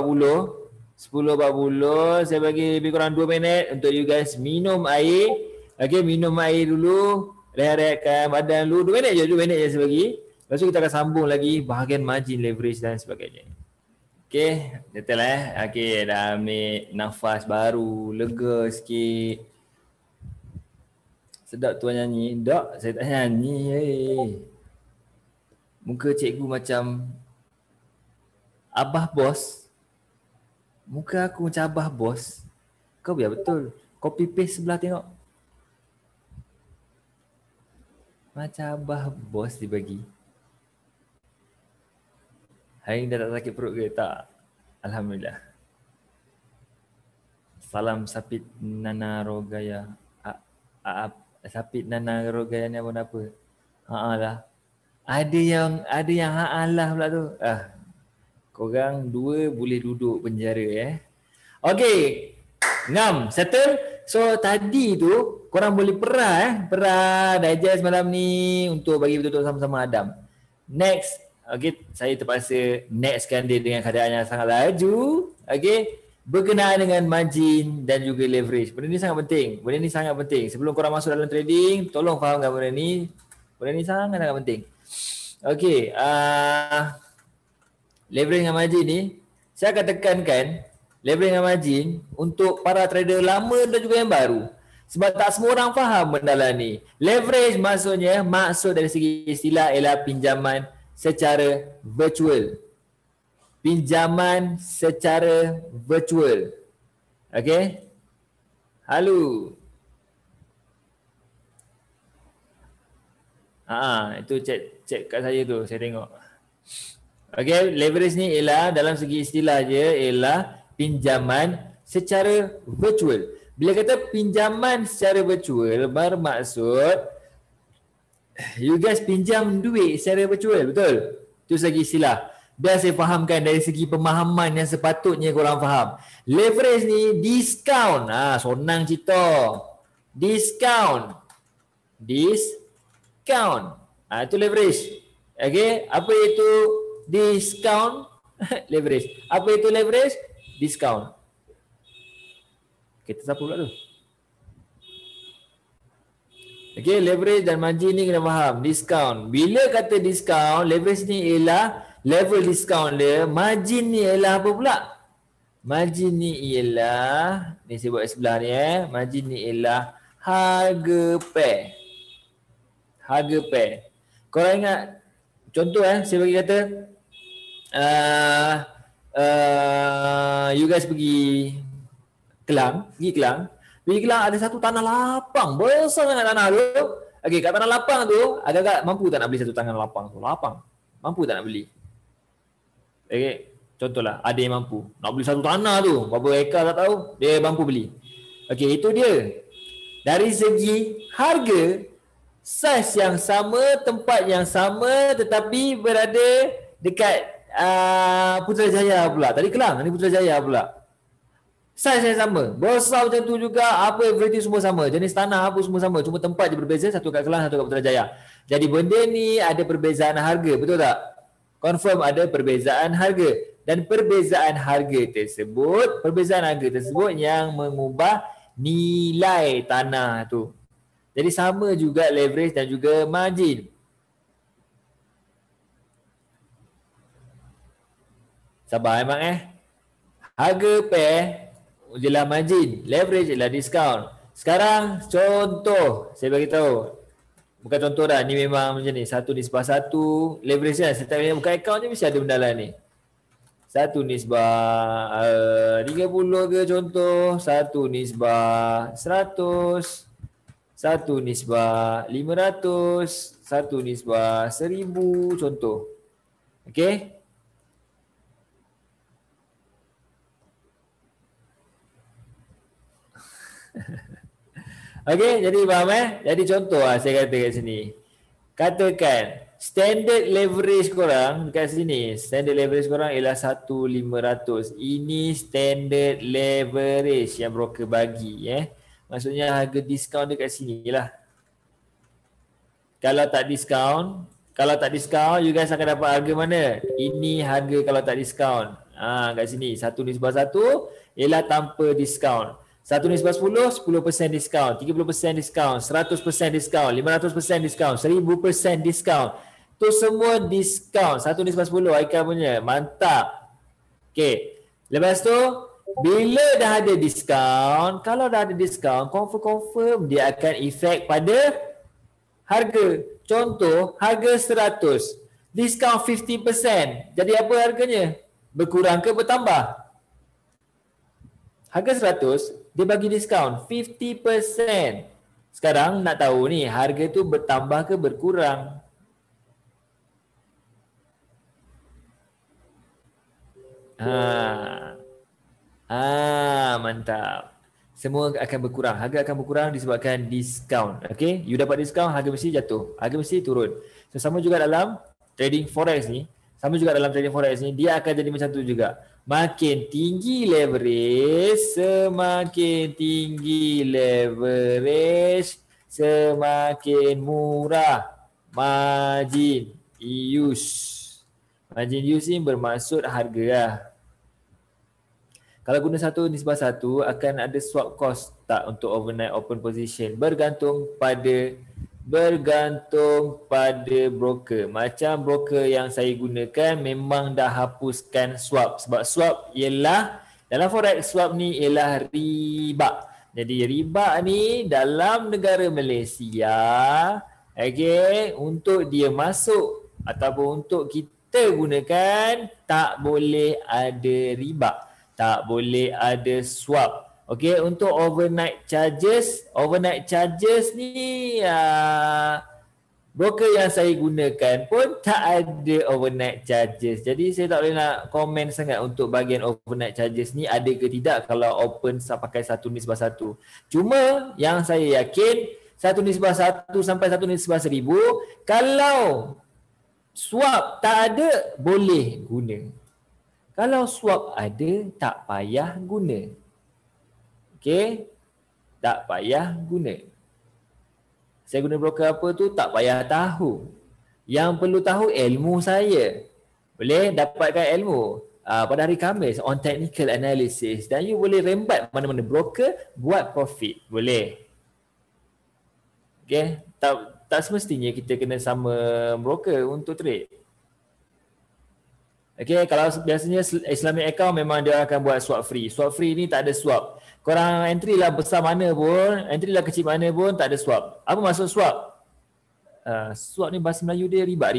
A: 10.40. Saya bagi lebih kurang 2 minit untuk you guys minum air. Okay, minum air dulu. Rehat-rehatkan badan dulu. 2 minit je saya bagi. Lepas tu kita akan sambung lagi bahagian margin, leverage dan sebagainya. Okay, betul Okay, dah ambil nafas baru, lega sikit. Sedap tuan nyanyi. Tak, saya tak nyanyi. Muka cikgu macam Abah Bos. Muka aku macam Abah Bos. Kau biar betul. Copy paste sebelah tengok. Macam Abah Bos dibagi. Hari ni dah tak sakit perut ke? Tak. Alhamdulillah. Salam Sapit Nana Rogaya. Sapit Nana Rogaya ni apa? Lah. Ada yang lah pula tu. Korang dua boleh duduk penjara Okey. Ngam, settle. So tadi tu korang boleh perah digest malam ni untuk bagi betul-betul sama-sama Adam. Next. Okey, saya terpaksa nextkan dia dengan keadaan yang sangat laju. Okey, berkenaan dengan margin dan juga leverage. Benda ni sangat penting. Sebelum korang masuk dalam trading, tolong fahamkan benda ni. Benda ni sangat-sangat penting. Okey, leverage dengan margin ni, saya akan tekankan leverage dengan margin untuk para trader lama dan juga yang baru. Sebab tak semua orang faham benda ni. Leverage maksud dari segi istilah ialah pinjaman secara virtual. Pinjaman secara virtual. Okey? Halo. Itu cek kat saya tu, saya tengok. Okey, leverage ni ialah dalam segi istilah je ialah pinjaman secara virtual. Bila kata pinjaman secara virtual bermaksud you guys pinjam duit secara virtual, betul? Itu segi istilah. Biar saya fahamkan dari segi pemahaman yang sepatutnya korang faham. Leverage ni discount. Sonang cerita. Discount. Itu leverage. Okay, apa itu discount? Leverage. Apa itu leverage? Discount. Kita siapa pula tu? Okay, leverage dan margin ni kena faham. Discount. Bila kata discount, leverage ni ialah level discount dia. Margin ni ialah apa pula? Margin ni ialah, ni saya buat sebelah ni Margin ni ialah harga pair. Harga pair. Korang ingat, contoh saya bagi kata, you guys pergi Kelang, ada satu tanah lapang, besar sangat tanah tu. Okey, kat tanah lapang tu, agak-agak mampu tak nak beli satu tangan lapang tu? Lapang. Mampu tak nak beli? Okey, contohlah ada yang mampu. Nak beli satu tanah tu, berapa ekar tak tahu, dia mampu beli. Okey, itu dia. Dari segi harga, saiz yang sama, tempat yang sama tetapi berada dekat Putrajaya pula. Tadi Kelang, ni Putrajaya pula. Saiz yang sama, besar macam tu juga, apa everything semua sama, jenis tanah apa semua sama, cuma tempat je berbeza, satu kat Kelang, satu kat Putrajaya. Jadi benda ni ada perbezaan harga, betul tak? Confirm ada perbezaan harga, dan perbezaan harga tersebut yang mengubah nilai tanah tu. Jadi sama juga leverage dan juga margin. Sabar memang harga pair ialah margin, leverage ialah discount. Sekarang contoh saya bagi tahu. Bukan contoh dah, ni memang macam ni, 1:1, leverage lah. Setiap yang buka account ni mesti ada benda lah ni. 1:30 ke contoh, 1:100, 1:500, 1:1000 contoh. Okey? Okey, jadi faham Jadi contoh saya kata kat sini. Katakan standard leverage korang dekat sini. Standard leverage korang ialah 1,500. Ini standard leverage yang broker bagi Maksudnya harga diskaun dekat sini lah. Kalau tak diskaun, you guys akan dapat harga mana? Ini harga kalau tak diskaun. Kat sini 1:1 ialah tanpa diskaun. 1:10, 10% diskaun, 30% diskaun, 100% diskaun, 500% diskaun, 1000% diskaun. Tu semua diskaun. 1:10 Haikal punya. Mantap. Okay. Lepas tu, bila dah ada diskaun, kalau dah ada diskaun, confirm dia akan efek pada harga. Contoh, harga 100. Diskaun 50%. Jadi apa harganya? Berkurang ke bertambah? Harga 100, dia bagi diskaun 50%. Sekarang nak tahu ni, harga tu bertambah ke berkurang? Mantap. Semua akan berkurang. Harga akan berkurang disebabkan diskaun. Okay? You dapat diskaun, harga mesti jatuh. Harga mesti turun. So, sama juga dalam trading forex ni. Dia akan jadi macam tu juga. Makin tinggi leverage, semakin murah margin use. Margin use ni bermaksud harga lah. Kalau guna 1:1 akan ada swap cost tak untuk overnight open position? Bergantung broker. Macam broker yang saya gunakan memang dah hapuskan swap. Sebab swap ialah, dalam forex swap ni ialah riba. Jadi riba ni dalam negara Malaysia, untuk dia masuk ataupun untuk kita gunakan, tak boleh ada riba. Tak boleh ada swap. Okey, untuk overnight charges ni broker yang saya gunakan pun tak ada overnight charges. Jadi saya tak boleh nak komen sangat untuk bahagian overnight charges ni ada ke tidak kalau open pakai 1:1. Cuma yang saya yakin 1:1 sampai 1:1000, kalau swap tak ada boleh guna. Kalau swap ada, tak payah guna. Okey? Tak payah guna. Saya guna broker apa tu, tak payah tahu. Yang perlu tahu ilmu saya. Boleh dapatkan ilmu pada hari Khamis on technical analysis. Dan you boleh rembat mana-mana broker buat profit. Boleh. Okey? Tak semestinya kita kena sama broker untuk trade. Okay, kalau biasanya Islamic account memang dia akan buat swap free. Swap free ni tak ada swap. Korang entry lah besar mana pun, entry lah kecil mana pun, tak ada swap. Apa maksud swap? Swap ni bahasa Melayu dia riba.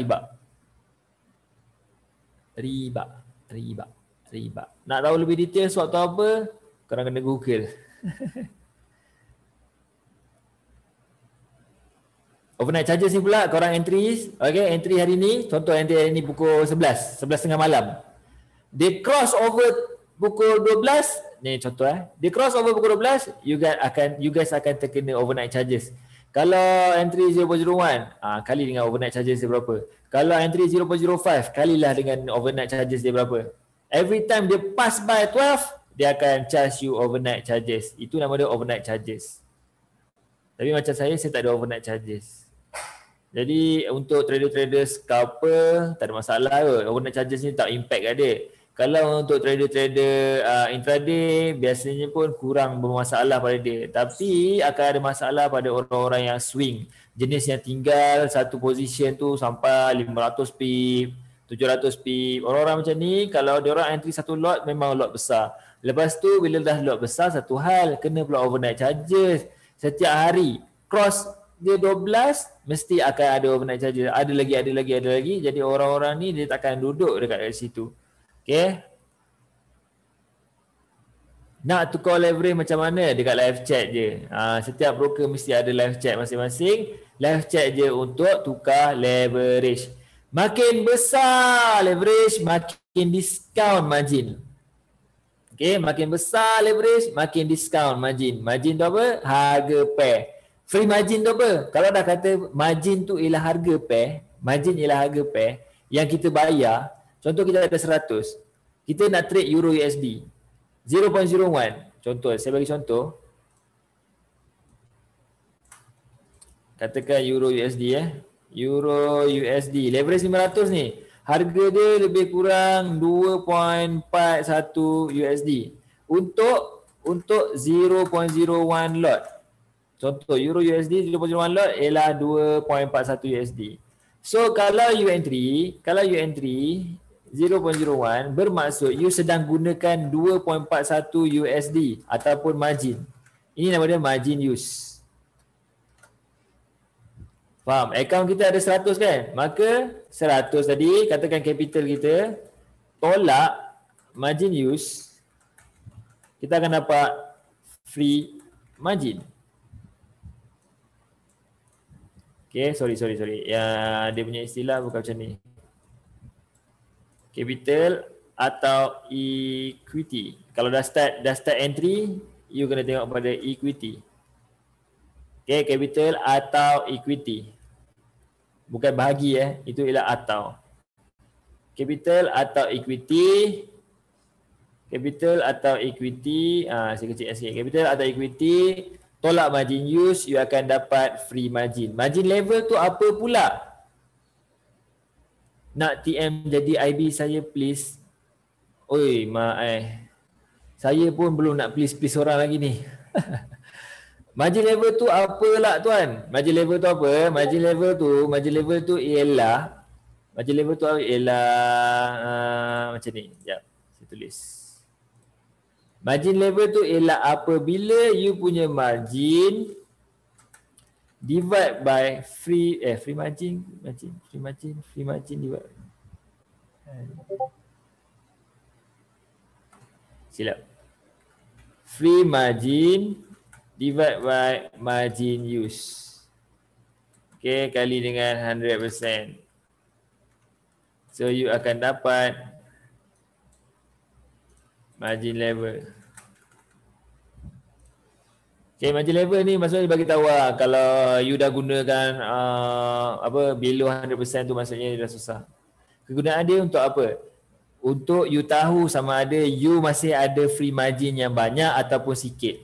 A: Nak tahu lebih detail swap tu apa? Korang kena Google. Overnight charges ni pula korang entry, okay, entry hari ni, contoh entry hari ni pukul 11:30 malam. Dia cross over pukul 12, ni contoh dia cross over pukul 12, you guys akan terkena overnight charges. Kalau entry 0.01, kali dengan overnight charges dia berapa? Kalau entry 0.05, kalilah dengan overnight charges dia berapa? Every time dia pass by 12, dia akan charge you overnight charges. Itu nama dia overnight charges. Tapi macam saya tak ada overnight charges. Jadi untuk trader-trader scalper tak ada masalah kot. Overnight charges ni tak impact kat dia. Kalau untuk trader-trader intraday biasanya pun kurang bermasalah pada dia. Tapi akan ada masalah pada orang-orang yang swing. Jenis yang tinggal satu position tu sampai 500 pip, 700 pip. Orang-orang macam ni kalau dia orang entry satu lot memang lot besar. Lepas tu bila dah lot besar satu hal, kena pula overnight charges. Setiap hari cross dia 12 mesti akan ada overnight charges. Ada lagi. Jadi orang-orang ni dia takkan duduk dekat situ. Okay. Nak tukar leverage macam mana? Dekat live chat je. Setiap broker mesti ada live chat masing-masing. Live chat je untuk tukar leverage. Makin besar leverage, makin discount margin. Okay, makin besar leverage, makin discount margin. Margin tu apa? Harga pair. Free margin tu apa? Kalau dah kata margin tu ialah harga pair, margin ialah harga pair yang kita bayar. Contoh kita ada 100. Kita nak trade Euro USD 0.01. Contoh, saya bagi contoh. Katakan Euro USD Euro USD leverage 500 ni. Harga dia lebih kurang 2.41 USD. Untuk 0.01 lot. Contoh Euro USD 0.01 lot ialah 2.41 USD. So kalau you entry 0.01 bermaksud you sedang gunakan 2.41 USD ataupun margin. Ini nama dia margin use. Faham? Account kita ada 100 kan? Maka 100 tadi katakan capital kita tolak margin use, kita akan dapat free margin. Okay, sorry. Yang dia punya istilah bukan macam ni. Capital atau equity. Kalau dah start entry, you kena tengok pada equity. Okay, capital atau equity. Bukan bahagi itu ialah atau. Capital atau equity. Capital atau equity, saya kecil sikit. Capital atau equity, tolak margin use, you akan dapat free margin. Margin level tu apa pula? Nak TM jadi IB saya please. Oi, saya pun belum nak please orang lagi ni. Margin level tu apa lah tuan? Margin level tu apa? Margin level tu ialah macam ni. Sekejap, saya tulis. Margin level tu ialah apabila you punya margin divide by free margin divide. Silap. Free margin divide by margin use. Okay, kali dengan 100%. So you akan dapat margin level. Okay, margin level ni maksudnya bagi tahu kalau you dah gunakan below 100% tu maksudnya dah susah. Kegunaan dia untuk apa? Untuk you tahu sama ada you masih ada free margin yang banyak ataupun sikit.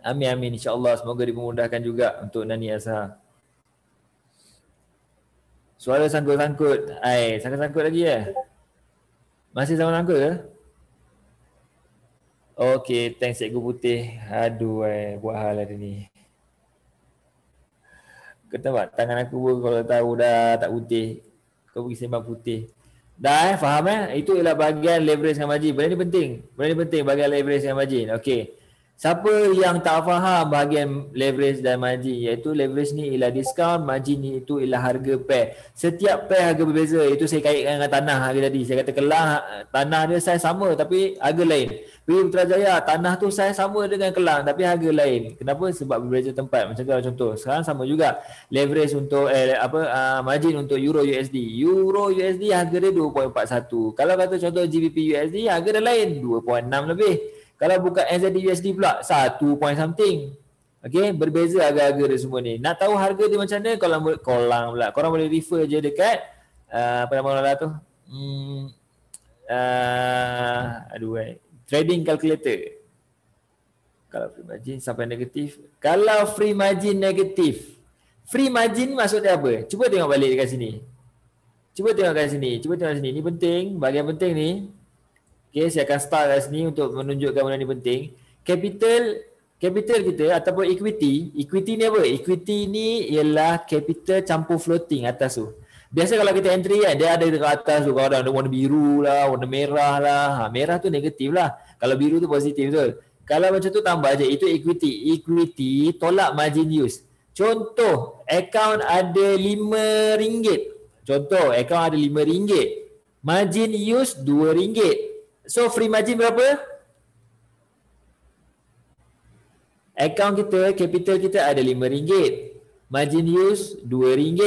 A: Amin insya-Allah, semoga dipermudahkan juga untuk Nani Azhar. Suara sangkut-sangkut. Sangkut-sangkut lagi Masih sama sangkut ke? Okey, thanks Cikgu Putih. Aduh buat hal hari ni. Kau tahu tak, tangan aku pun kalau tahu dah tak putih. Kau pergi sembang putih. Dah faham Itu ialah bahagian leverage dengan margin. Benda ni penting bahagian leverage dengan margin. Okey. Siapa yang tak faham bahagian leverage dan margin, iaitu leverage ni ialah diskaun, margin ni itu ialah harga pair. Setiap pair harga berbeza. Itu saya kaitkan dengan tanah hari tadi. Saya kata Kelang tanah dia saiz sama tapi harga lain. Pergi Putrajaya tanah tu saiz sama dengan Kelang tapi harga lain. Kenapa? Sebab berbeza tempat. Macam tu lah contoh. Sekarang sama juga leverage untuk margin untuk Euro USD. Euro USD harga dia 2.41. Kalau kata contoh GBP USD harga dia lain 2.6 lebih. Kalau bukan NZD USD pula 1 point something. Okey, berbeza harga-harga dia semua ni. Nak tahu harga dia macam mana? Korang boleh refer je dekat apa nama orang tu? Trading calculator. Kalau free margin sampai negatif. Kalau free margin negatif. Free margin maksud dia apa? Cuba tengok balik dekat sini. Cuba tengok kat sini. Ni penting, bahagian penting ni. Okay, saya akan start kat sini untuk menunjukkan benda ni penting. Capital kita ataupun equity ni apa? Equity ni ialah capital campur floating atas tu. Biasa kalau kita entry kan, dia ada dekat atas tu. Kalau ada warna biru lah, warna merah lah. Merah tu negatif lah. Kalau biru tu positif betul. Kalau macam tu tambah je, itu equity. Equity tolak margin use. Contoh, account ada RM5. Contoh, account ada RM5. Margin use RM2. So free margin berapa? Account kita, capital kita ada RM5. Margin use RM2.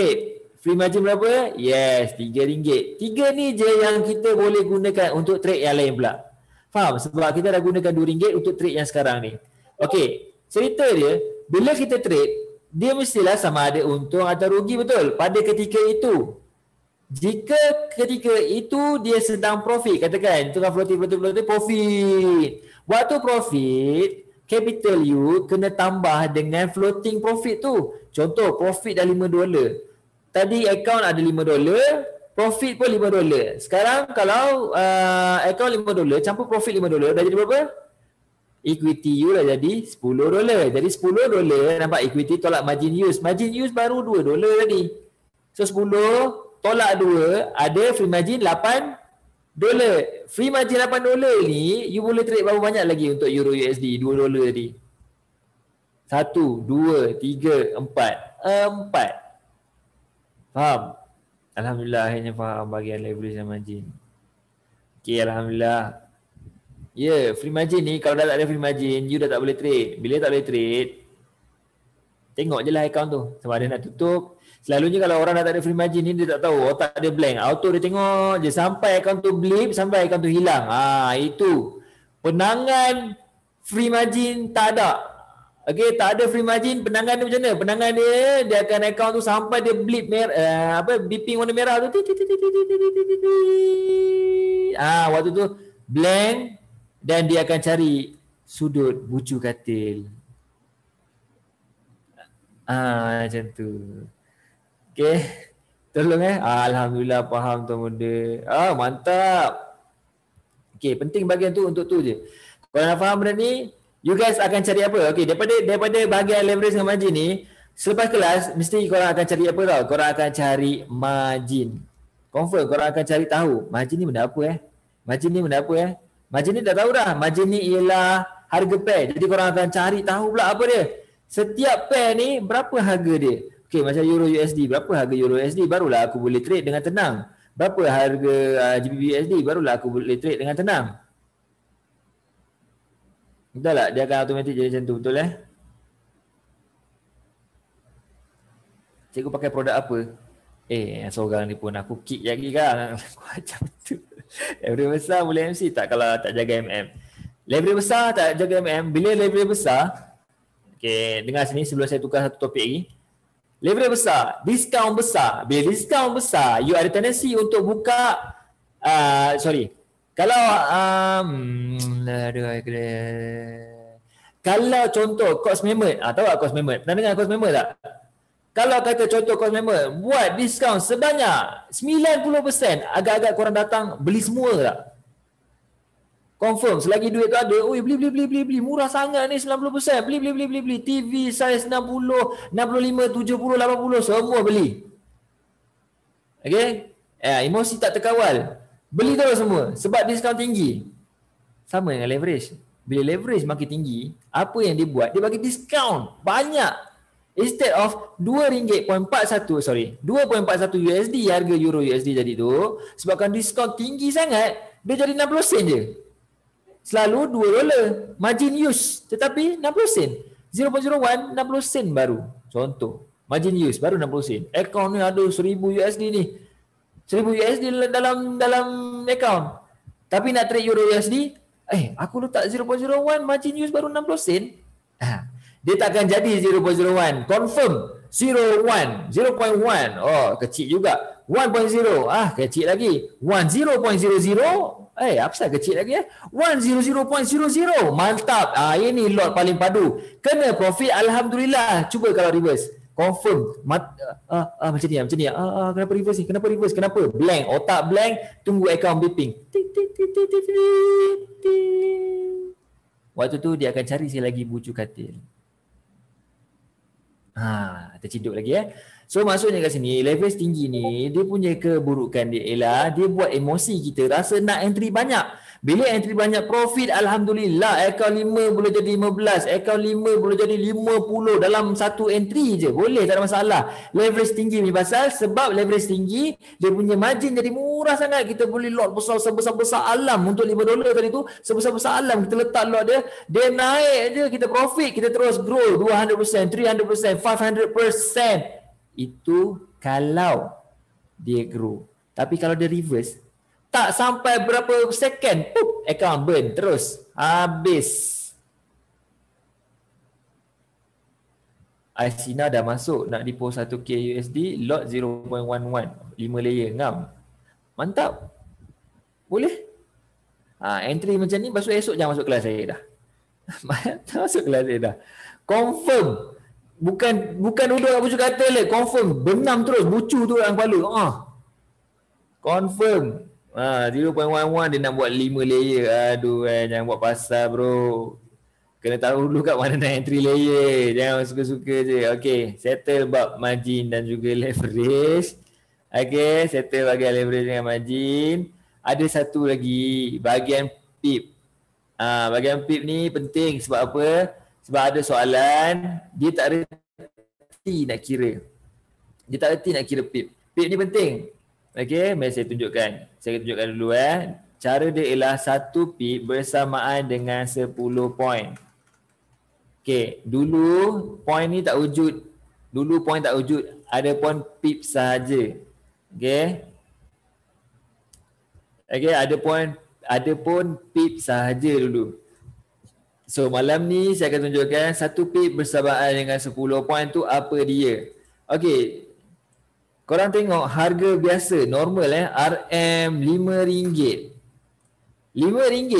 A: Free margin berapa? Yes, RM3. 3 ni je yang kita boleh gunakan untuk trade yang lain pula. Faham? Sebab kita dah gunakan RM2 untuk trade yang sekarang ni. Okey, cerita dia, bila kita trade, dia mestilah sama ada untung atau rugi, betul? Pada ketika itu. Jika ketika itu dia sedang profit, katakan itu kan floating profit. Waktu profit, capital you kena tambah dengan floating profit tu. Contoh profit dah $5. Tadi account ada $5, profit pun $5. Sekarang kalau account $5 campur profit $5 dah jadi berapa? Equity you dah jadi $10. Jadi $10 nampak equity tolak margin use. Margin use baru $2 tadi. So 10 tolak 2, ada free margin $8. Free margin $8 ni, you boleh trade berapa banyak lagi untuk Euro USD? $2 tadi. 1, 2, 3, 4. 4. Faham? Alhamdulillah akhirnya faham bahagian leverage dan margin. Okay, Alhamdulillah. Ya, free margin ni kalau dah tak ada free margin, you dah tak boleh trade. Bila tak boleh trade, tengok je lah account tu. Sama ada nak tutup. Selalunya kalau orang dah tak ada free margin ni, dia tak tahu. Otak dia blank. Auto dia tengok je sampai account tu blip, sampai account tu hilang. Itu. Penangan free margin tak ada. Okey, tak ada free margin, penangan dia macam mana? Penangan dia akan account tu sampai dia blip merah, beeping warna merah tu. Waktu tu blank dan dia akan cari sudut bucu katil. Macam tu. Okay, tolong Alhamdulillah faham tuan muda. Mantap. Okay, penting bahagian tu untuk tu je. Kalau nak faham benda ni, you guys akan cari apa? Okay, daripada bahagian leverage dengan margin ni, selepas kelas, mesti korang akan cari apa tau? Korang akan cari margin. Confirm, korang akan cari tahu. Margin ni benda apa Margin ni benda apa Margin ni dah tahu dah. Margin ni ialah harga pair. Jadi korang akan cari tahu pula apa dia. Setiap pair ni, berapa harga dia? Okey, macam Euro USD, berapa harga Euro USD? Barulah aku boleh trade dengan tenang. Berapa harga GBP USD? Barulah aku boleh trade dengan tenang. Betul tak? Dia akan automatik jadi macam tu, betul Cikgu pakai produk apa? Seorang ni pun aku kick lagi kan. Aku macam tu. Leverage besar boleh MC tak kalau tak jaga MM? Leverage besar tak jaga MM. Bila leverage besar, okey, dengar sini sebelum saya tukar satu topik lagi. Leverage besar, diskaun besar. Bila diskaun besar, you ada tendensi untuk buka kalau contoh cost member, tahu tak cost member? Pernah dengar cost member tak? Kalau kata contoh cost member, buat diskaun sebanyak 90%, agak-agak korang datang beli semua tak? Confirm, selagi duit tu ada, beli, murah sangat ni 90%, beli, TV saiz 60, 65, 70, 80, semua beli. Okay? Emosi tak terkawal, beli terus semua, sebab diskaun tinggi. Sama dengan leverage. Bila leverage makin tinggi, apa yang dia buat? Dia bagi diskaun banyak. Instead of RM2.41 USD harga euro USD jadi tu, sebabkan diskaun tinggi sangat, dia jadi 60 sen je. Selalu $2 margin use, tetapi 60 sen. 0.01 60 sen baru. Contoh, margin use baru 60 sen. Account ni ada 1000 USD ni. 1000 USD dalam account. Tapi nak trade euro USD, aku letak 0.01 margin use baru 60 sen. Dia takkan jadi 0.01. Confirm 0.1. Oh, kecil juga. 1.0. Kecil lagi. 10.00. Apa pasal kecil lagi 100.00. Mantap. Ini lot paling padu. Kena profit, alhamdulillah. Cuba kalau reverse. Confirm. Macam ni. Kenapa reverse ni? Kenapa? Blank. Otak blank. Tunggu account beeping. Waktu tu dia akan cari sekali lagi bucu katil. Terciduk lagi So maksudnya kat sini, leverage tinggi ni, dia punya keburukan dia ialah dia buat emosi kita rasa nak entry banyak. Bila entry banyak profit, alhamdulillah, account 5 boleh jadi 15, account 5 boleh jadi 50 dalam satu entry je. Boleh, tak ada masalah. Leverage tinggi ni pasal sebab leverage tinggi, dia punya margin jadi murah sangat. Kita boleh lot besar sebesar-besar alam untuk $5 tadi tu, sebesar-besar alam kita letak lot dia, dia naik je, kita profit, kita terus grow 200%, 300%, 500%. Itu kalau dia grow. Tapi kalau dia reverse, tak sampai berapa second, account burn terus. Habis. Aisina dah masuk nak deposit 1k USD, lot 0.11, 5 layer, ngam. Mantap. Boleh? Entry macam ni, lepas tu esok jangan masuk kelas saya dah. Masuk kelas saya dah. Confirm. Bukan duduk kat bucu katil le, confirm benam terus bucu tu dalam kepala. Confirm. 0.11 dia nak buat 5 layer. Aduh, jangan buat pasal bro. Kena tahu dulu kat mana nak entry layer. Jangan suka-suka je. Okey, settle bab margin dan juga leverage. Okey, settle bahagian leverage dengan margin. Ada satu lagi, bahagian PIP. Bahagian PIP ni penting sebab apa? Sebab ada soalan, dia tak reti nak kira. Dia tak reti nak kira PIP. PIP ni penting. Okey, mari saya tunjukkan. Saya tunjukkan dulu Cara dia ialah 1 PIP bersamaan dengan 10 point. Okey, dulu point ni tak wujud. Dulu point tak wujud. Ada point PIP sahaja. Okey. Okey, ada pun PIP sahaja dulu. So malam ni saya akan tunjukkan 1 PIP bersamaan dengan 10 point tu apa dia. Okey. Korang tengok harga biasa normal RM RM5. RM5.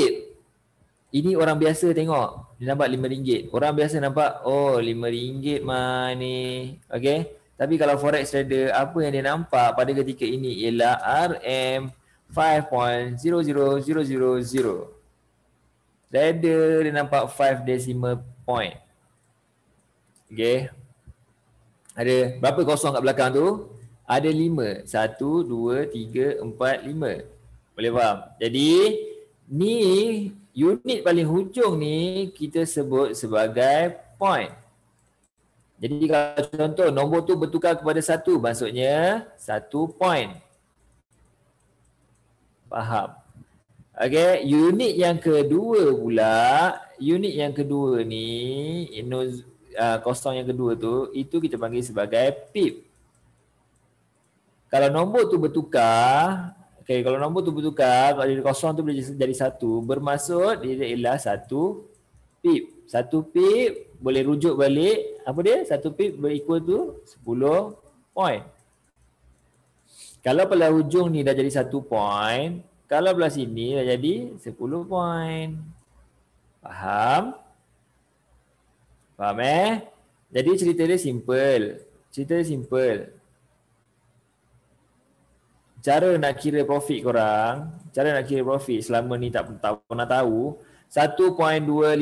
A: Ini orang biasa tengok. Dia nampak RM5. Orang biasa nampak RM5 mah ni. Okey. Tapi kalau forex trader, apa yang dia nampak pada ketika ini ialah RM5.00000. Trader dia nampak 5 decimal point. Okay. Ada berapa kosong kat belakang tu? Ada 5. 1, 2, 3, 4, 5. Boleh faham? Jadi ni unit paling hujung ni kita sebut sebagai point. Jadi kalau contoh nombor tu bertukar kepada 1, maksudnya 1 point. Faham? Okey, unit yang kedua pula, unit yang kedua ni, kosong yang kedua tu, itu kita panggil sebagai PIP. Kalau nombor tu bertukar, kalau nombor tu bertukar, kalau kosong tu boleh jadi 1, bermaksud dia ialah 1 PIP. 1 PIP boleh rujuk balik, apa dia? 1 PIP berequal tu 10 point. Kalau pada hujung ni dah jadi 1 point, kalau belah sini dah jadi 10 point. Faham? Faham Jadi cerita dia simple. Cara nak kira profit korang, selama ni tak pernah tahu, 1.25000.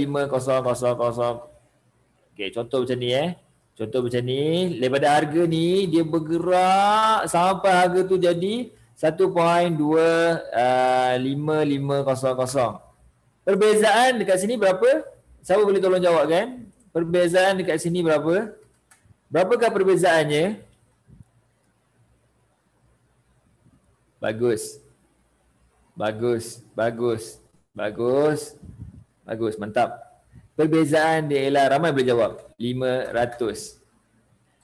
A: Okey, contoh macam ni Contoh macam ni, daripada harga ni dia bergerak sampai harga tu jadi 1.25500. Perbezaan dekat sini berapa? Siapa boleh tolong jawab kan? Perbezaan dekat sini berapa? Berapakah perbezaannya? Bagus. Bagus. Bagus. Bagus. Bagus. Mantap. Perbezaan dia ialah, ramai boleh jawab. 500.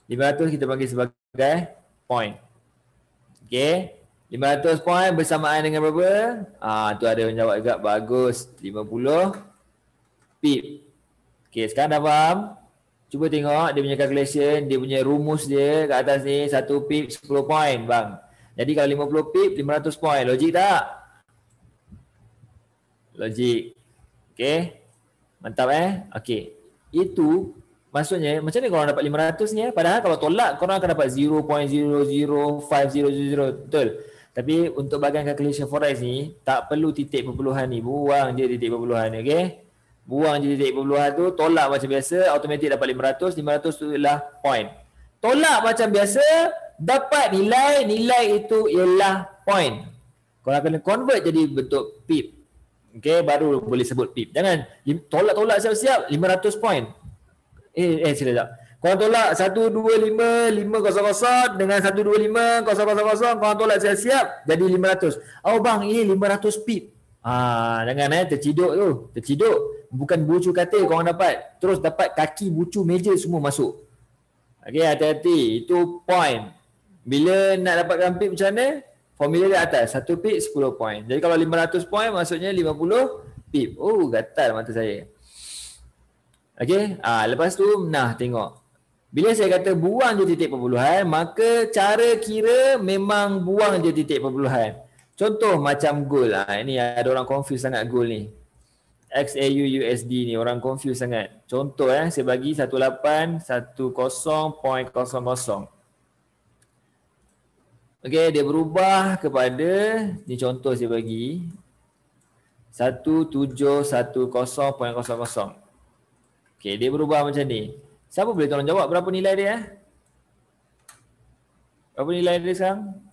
A: 500 kita panggil sebagai point. Okey. 500 point bersamaan dengan berapa? Tu ada yang jawab juga. Bagus. 50 pip. Okey, sekarang dah faham? Cuba tengok dia punya calculation, dia punya rumus dia kat atas ni. 1 pip 10 point bang. Jadi kalau 50 pip 500 point. Logik tak? Logik. Okey. Mantap Okey. Itu maksudnya macam mana korang dapat 500 ni Padahal kalau tolak korang akan dapat 0.00500. Betul? Tapi untuk bahagian calculation forex ni tak perlu titik perpuluhan ni. Buang je titik perpuluhan ni. Okey. Buang je titik perpuluhan tu, tolak macam biasa, automatik dapat 500. 500 tu ialah point. Tolak macam biasa, dapat nilai itu ialah point. Korang kena convert jadi bentuk pip. Okey, baru boleh sebut pip. Jangan tolak-tolak siap-siap 500 point. Sila tak. Korang tolak 125,500 dengan 125,000. Korang tolak siap-siap jadi 500. Oh bang, ini 500 pip. Jangan terciduk tu. Terciduk. Bukan bucu katil korang dapat. Terus dapat kaki bucu meja semua masuk. Okey, hati-hati. Itu point. Bila nak dapatkan pip macam mana? Formula di atas. 1 pip 10 point. Jadi kalau 500 point maksudnya 50 pip. Oh, gatal mata saya. Okey. Lepas tu, tengok. Bila saya kata buang je titik perpuluhan, maka cara kira memang buang je titik perpuluhan. Contoh macam gold. Ini ada orang confuse sangat gold ni. XAU USD ni orang confuse sangat. Contoh saya bagi 1810.00. Okey, dia berubah kepada ni contoh saya bagi 1710.00. Okey, dia berubah macam ni. Siapa boleh tolong jawab berapa nilai dia? Berapa nilai dia sekarang?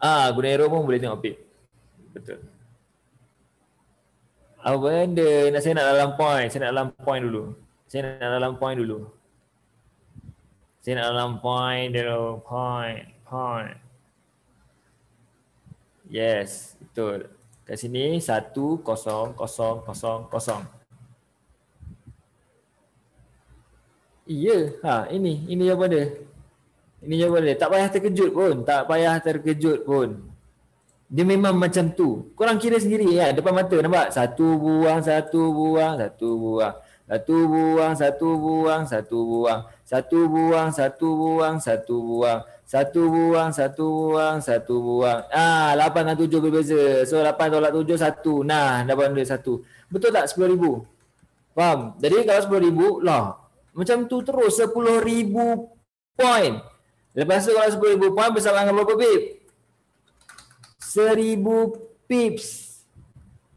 A: Guna arrow pun boleh tengok pip. Betul. Apa benda? Saya nak dalam point. Saya nak dalam point dulu. Saya nak dalam point dulu. Point. Yes, betul. Kat sini 1000. Iya, ini jawapan dia. Ini jawapan dia. Tak payah terkejut pun. Dia memang macam tu. Korang kira sendiri depan mata nampak? Satu buang. Satu buang. Lapan dan 7 berbeza. So 8 tolak 7 1. Dapat benda 1. Betul tak 10,000? Faham? Jadi kalau 10,000 macam tu terus 10,000 point. Lepas tu kalau 10,000 point bersama dengan berapa pip? 1,000 pips.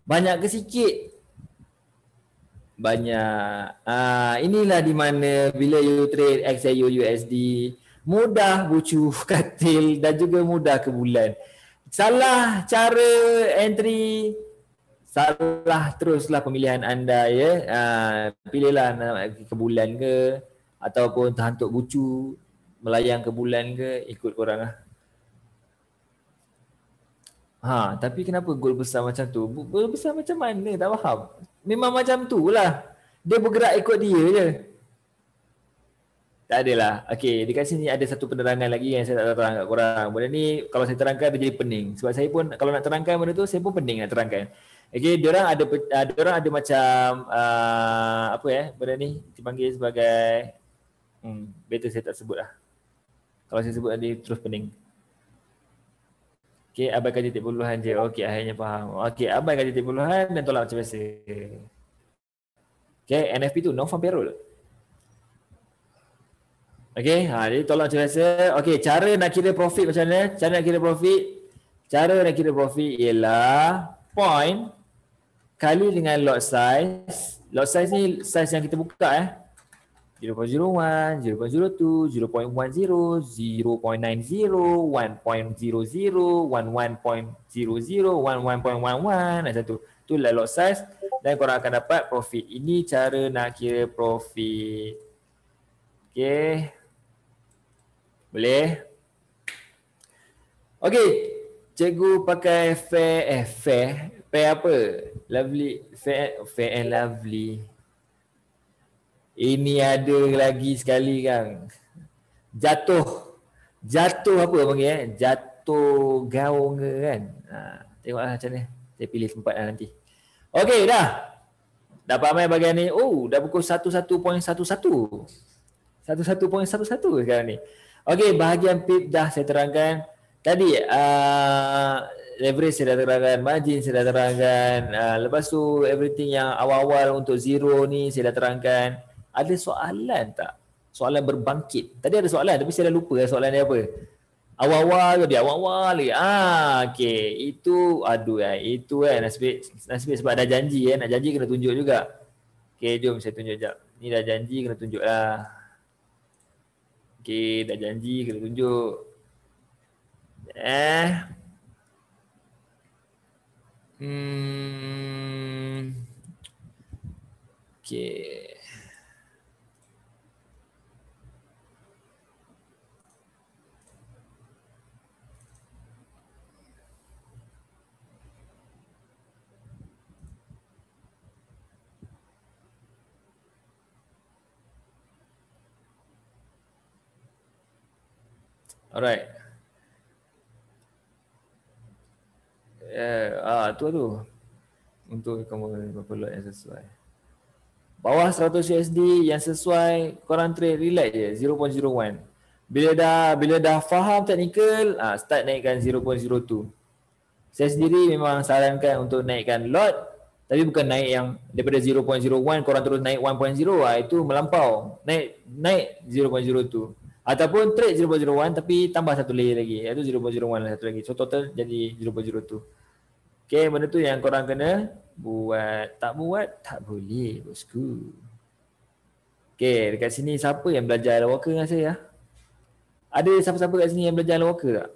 A: Banyak ke sikit? Banyak. Inilah di mana bila you trade XAU USD mudah bucu katil dan juga mudah ke bulan. Salah cara entry, salah teruslah pemilihan anda pilihlah nak ke bulan ke ataupun terhantuk bucu melayang ke bulan ke, ikut korang lah. Tapi kenapa gol besar macam tu? Gol besar macam mana? Tak faham. Memang macam tu lah. Dia bergerak ikut dia je. Tak adalah. Okey, dekat sini ada satu penerangan lagi yang saya tak terang kat korang. Benda ni kalau saya terangkan dia jadi pening. Sebab saya pun kalau nak terangkan benda tu, saya pun pening nak terangkan. Okey, diorang ada macam benda ni dipanggil sebagai better saya tak sebut lah. Kalau saya sebut nanti terus pening. Okey, abaikan titik perpuluhan je. Okey, akhirnya faham. Okey, abaikan titik perpuluhan dan tolak macam biasa. Okey, NFP tu non-farm payroll. Okey, jadi tolak macam biasa. Okey, cara nak kira profit macam mana? Cara nak kira profit ialah point kali dengan lot size. Lot size ni size yang kita buka 0.01, 0.02, 0.10, 0.90, 1.00, 11.00, 11.11 dan satu. Itulah lot size dan korang akan dapat profit. Ini cara nak kira profit. Okey. Boleh? Okey. Cikgu pakai fair apa? Lovely, fair and lovely. Ini ada lagi sekali Kang. Jatuh apa panggil Jatuh gaung ke kan? Tengoklah macam ni. Saya pilih tempat lah nanti. Okey dah. Dapat main bahagian ni. Oh, dah pukul 11.11. 11.11 sekarang ni. Okey, bahagian PIP dah saya terangkan. Tadi leverage saya dah terangkan, margin saya dah terangkan. Lepas tu everything yang awal-awal untuk zero ni saya dah terangkan. Ada soalan tak? Soalan berbangkit. Tadi ada soalan tapi saya dah lupa soalan dia apa. Awal-awal lagi. Okey. Itu itu nasib sebab dah janji nak janji kena tunjuk juga. Okey, jom saya tunjuk jap. Ni dah janji kena tunjuk lah. Okey, dah janji kena tunjuk. Okey. Alright. Tu. Untuk kamu berapa lot yang sesuai. Bawah 100 USD yang sesuai, korang trade relax je 0.01. Bila dah faham technical, start naikkan 0.02. Saya sendiri memang sarankan untuk naikkan lot, tapi bukan naik yang daripada 0.01 korang terus naik 1.0, itu melampau. Naik 0.02. Ataupun trade 0.01 tapi tambah satu layer lagi, iaitu 0.01 satu lagi. So total jadi 0.02. Okay, benda tu yang korang kena buat. Tak buat, tak boleh bosku. Okay, dekat sini siapa yang belajar Alan Walker dengan saya? Ada siapa-siapa kat sini yang belajar Alan Walker tak?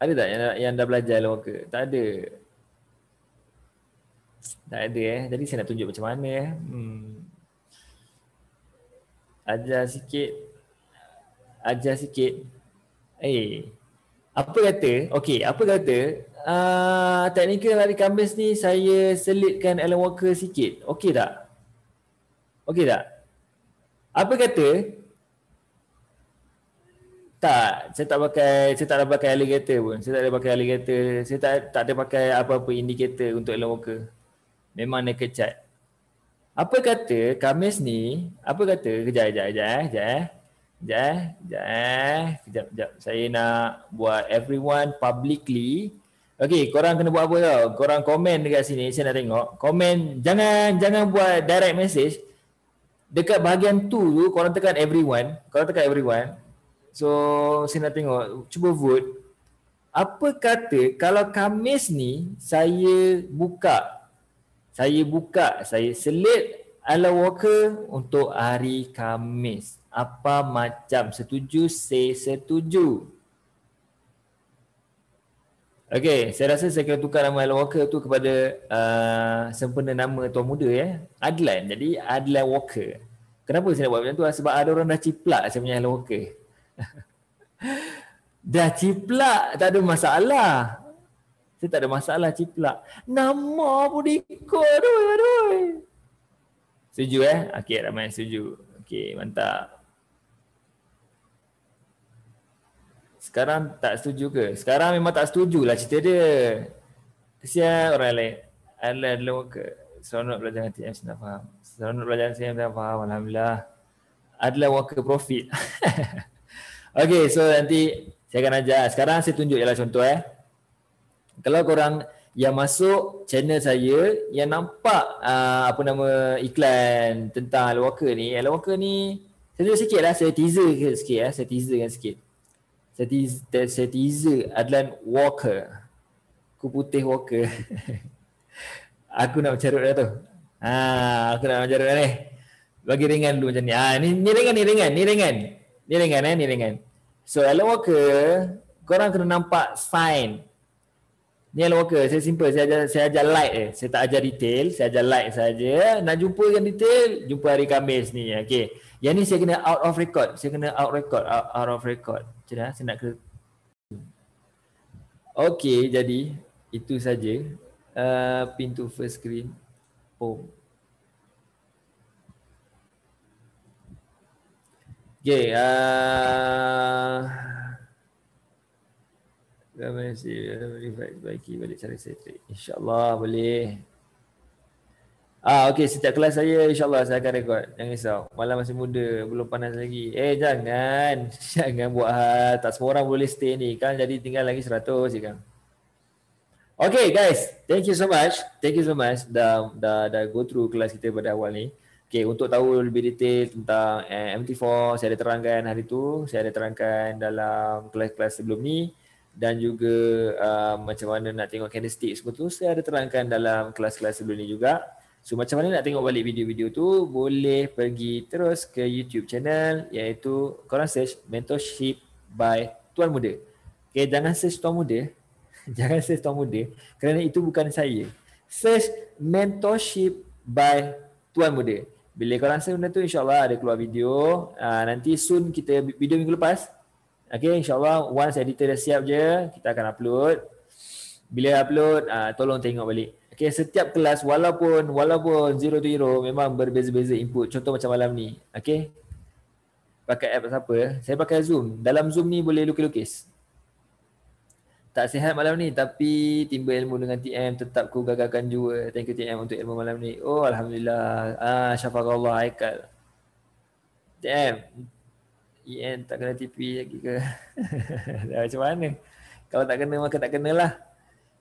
A: Ada tak yang dah belajar Alan Walker? Tak ada. Tak ada Jadi saya nak tunjuk macam mana Ajar sikit. Apa kata? Okey, apa kata? Technical hari Khamis ni saya selitkan Alan Walker sikit. Okey tak? Apa kata? Tak, saya tak ada pakai alligator pun. Saya tak ada pakai apa-apa indicator untuk Alan Walker. Memang naked chart. Apa kata Khamis ni, kejap. Saya nak buat everyone publicly. Okey, korang kena buat apa tau? Korang komen dekat sini, saya nak tengok. Komen, jangan buat direct message. Dekat bahagian tu korang tekan everyone. So, saya nak tengok, cuba vote. Apa kata kalau Khamis ni saya selit Alan Walker untuk hari Khamis. Apa macam? Setuju? Say setuju. Okey, saya rasa saya kena tukar nama Alan Walker tu kepada sempena nama Tuan Muda Adlan. Jadi Adlan Walker. Kenapa saya nak buat macam tu? Sebab ada orang dah ciplak saya punya Alan Walker. Dah ciplak, tak ada masalah. Saya tak ada masalah ciplak. Nama pun ikut. Aduh. Setuju Okey, ramai setuju. Okey, mantap. Sekarang tak setuju ke? Sekarang memang tak setujulah cerita dia. Kesian orang lain. Alan Walker. Seronok belajar dengan TM senang faham. Alhamdulillah. Adlan Walker profit. Okey, so nanti saya akan ajar. Sekarang saya tunjuk ialah contoh Kalau korang yang masuk channel saya yang nampak iklan tentang Alan Walker ni. Alan Walker ni saya tunjuk sikit lah, saya teaser sikit. Saya teaser Adlan Walker. Ku putih Walker. Aku nak bercarut dah tu. Aku nak ajar ni. Bagi ringan dulu macam ni. Ni ringan, ni ringan, ni ringan. Ni ringan ni ringan. So Alan Walker, korang kena nampak sign. Ni Alan Walker, saya simple, saya ajar light je. Saya tak ajar detail, saya ajar light saja. Nak jumpa yang detail, jumpa hari Khamis ni. Okey. Yang ni saya kena out of record. Saya kena out of record. Macam mana? Saya nak ke. Okey, jadi itu saja. Pintu first screen. Okay, terima kasih. Baiki balik cara setrik. InsyaAllah boleh. Okay, setiap kelas saya insyaAllah saya akan rekod. Jangan risau. Malam masih muda, belum panas lagi. Jangan. Jangan buat hal. Tak semua orang boleh stay ni. Kan jadi tinggal lagi 100 je kan. Okay guys, thank you so much. Thank you so much dah go through kelas kita pada awal ni. Okay, untuk tahu lebih detail tentang MT4, saya ada terangkan hari tu, saya ada terangkan dalam kelas-kelas sebelum ni dan juga macam mana nak tengok candlestick semua tu, saya ada terangkan dalam kelas-kelas sebelum ni juga. So macam mana nak tengok balik video-video tu, boleh pergi terus ke YouTube channel iaitu korang search Mentorship by Tuan Muda. Okay, jangan search Tuan Muda. Jangan search Tuan Muda kerana itu bukan saya. Search Mentorship by Tuan Muda. Bila korang search benda tu, insyaAllah ada keluar video. Nanti soon kita video minggu lepas. Okay, insyaAllah once editor dah siap je, kita akan upload. Bila upload, tolong tengok balik. Okay, setiap kelas walaupun 0 to hero memang berbeza-beza input. Contoh macam malam ni. Okay. Pakai app apa? Saya pakai Zoom. Dalam Zoom ni boleh lukis-lukis. Tak sihat malam ni tapi timba ilmu dengan TM tetap ku gagalkan jua. Thank you TM untuk ilmu malam ni. Oh alhamdulillah. Syafakallah Haikal. TM. EN tak kena TP lagi ke? Macam mana? Kalau tak kena maka tak kenalah.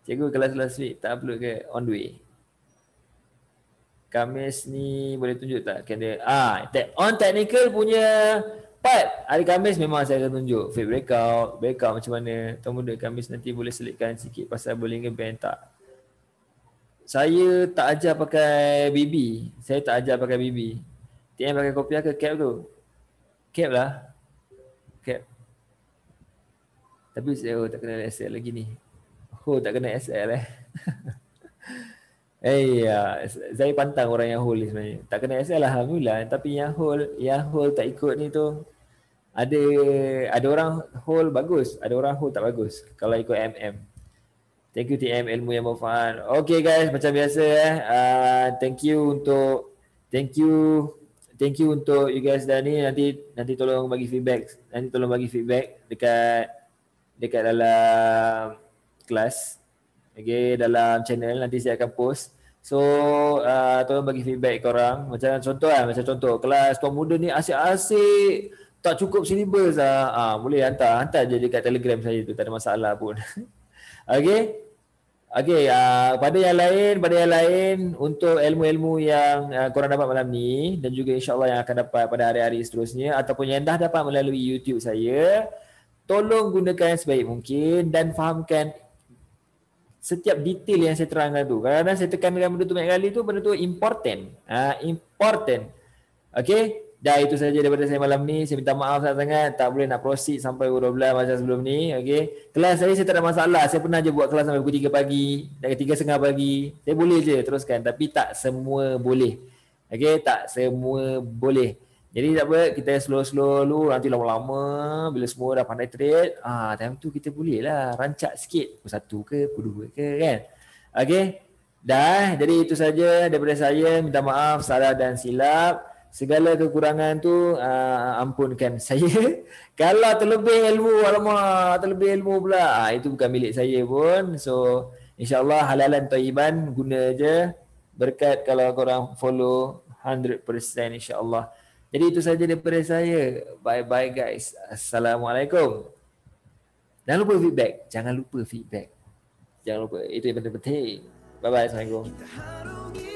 A: Cikgu kelas last week tak upload ke? On the way. Khamis ni boleh tunjuk tak? Kena on technical punya part hari Khamis memang saya akan tunjuk fake breakout macam mana. Tuan Muda Khamis nanti boleh selitkan sikit pasal Bollinger Band tak? Saya tak ajar pakai BB. Saya tak ajar pakai BB. TM pakai kopiah ke cap tu? Cap lah. Cap. Tapi saya tak kenal SL lagi ni. Tak kena SL saya pantang orang yang hold ni sebenarnya. Tak kena SL lah alhamdulillah. Tapi yang hold tak ikut ni tu. Ada orang hold bagus, ada orang hold tak bagus kalau ikut MM. Thank you TM ilmu yang bermanfaat. Okay guys, macam biasa thank you untuk you guys dah ni. Nanti tolong bagi feedback. Dekat dalam kelas. Okay, dalam channel nanti saya akan post. So tolong bagi feedback korang. Macam contoh kelas Tuan Muda ni asyik-asyik tak cukup syllabus boleh hantar je dekat Telegram saya tu, tak ada masalah pun. Okey. Pada yang lain untuk ilmu-ilmu yang korang dapat malam ni dan juga insya-Allah yang akan dapat pada hari-hari seterusnya ataupun yang dah dapat melalui YouTube saya, tolong gunakan sebaik mungkin dan fahamkan setiap detail yang saya terangkan tu. Kadang-kadang saya tekankan benda tu banyak kali tu, benda tu important. Important. Okey. Dah itu saja daripada saya malam ni. Saya minta maaf sangat-sangat tak boleh nak proceed sampai pukul 12 macam sebelum ni. Okey. Kelas saya tak ada masalah. Saya pernah je buat kelas sampai pukul 3 pagi, 3.30 pagi. Saya boleh je teruskan tapi tak semua boleh. Okey, tak semua boleh. Jadi tak apa, kita slow-slow dulu, nanti lama-lama bila semua dah pandai trade, time tu kita boleh lah rancak sikit. Pukul 1 ke, pukul 2 ke kan. Okey. Dah, jadi itu saja daripada saya. Minta maaf salah dan silap. Segala kekurangan tu ampunkan saya. Kalau terlebih ilmu pula, itu bukan milik saya pun. So insya-Allah halalan thayyiban, guna je. Berkat kalau korang follow 100% insya-Allah. Jadi itu saja daripada saya. Bye bye guys. Assalamualaikum. Jangan lupa feedback. Jangan lupa. Itu yang penting. Bye bye. Assalamualaikum.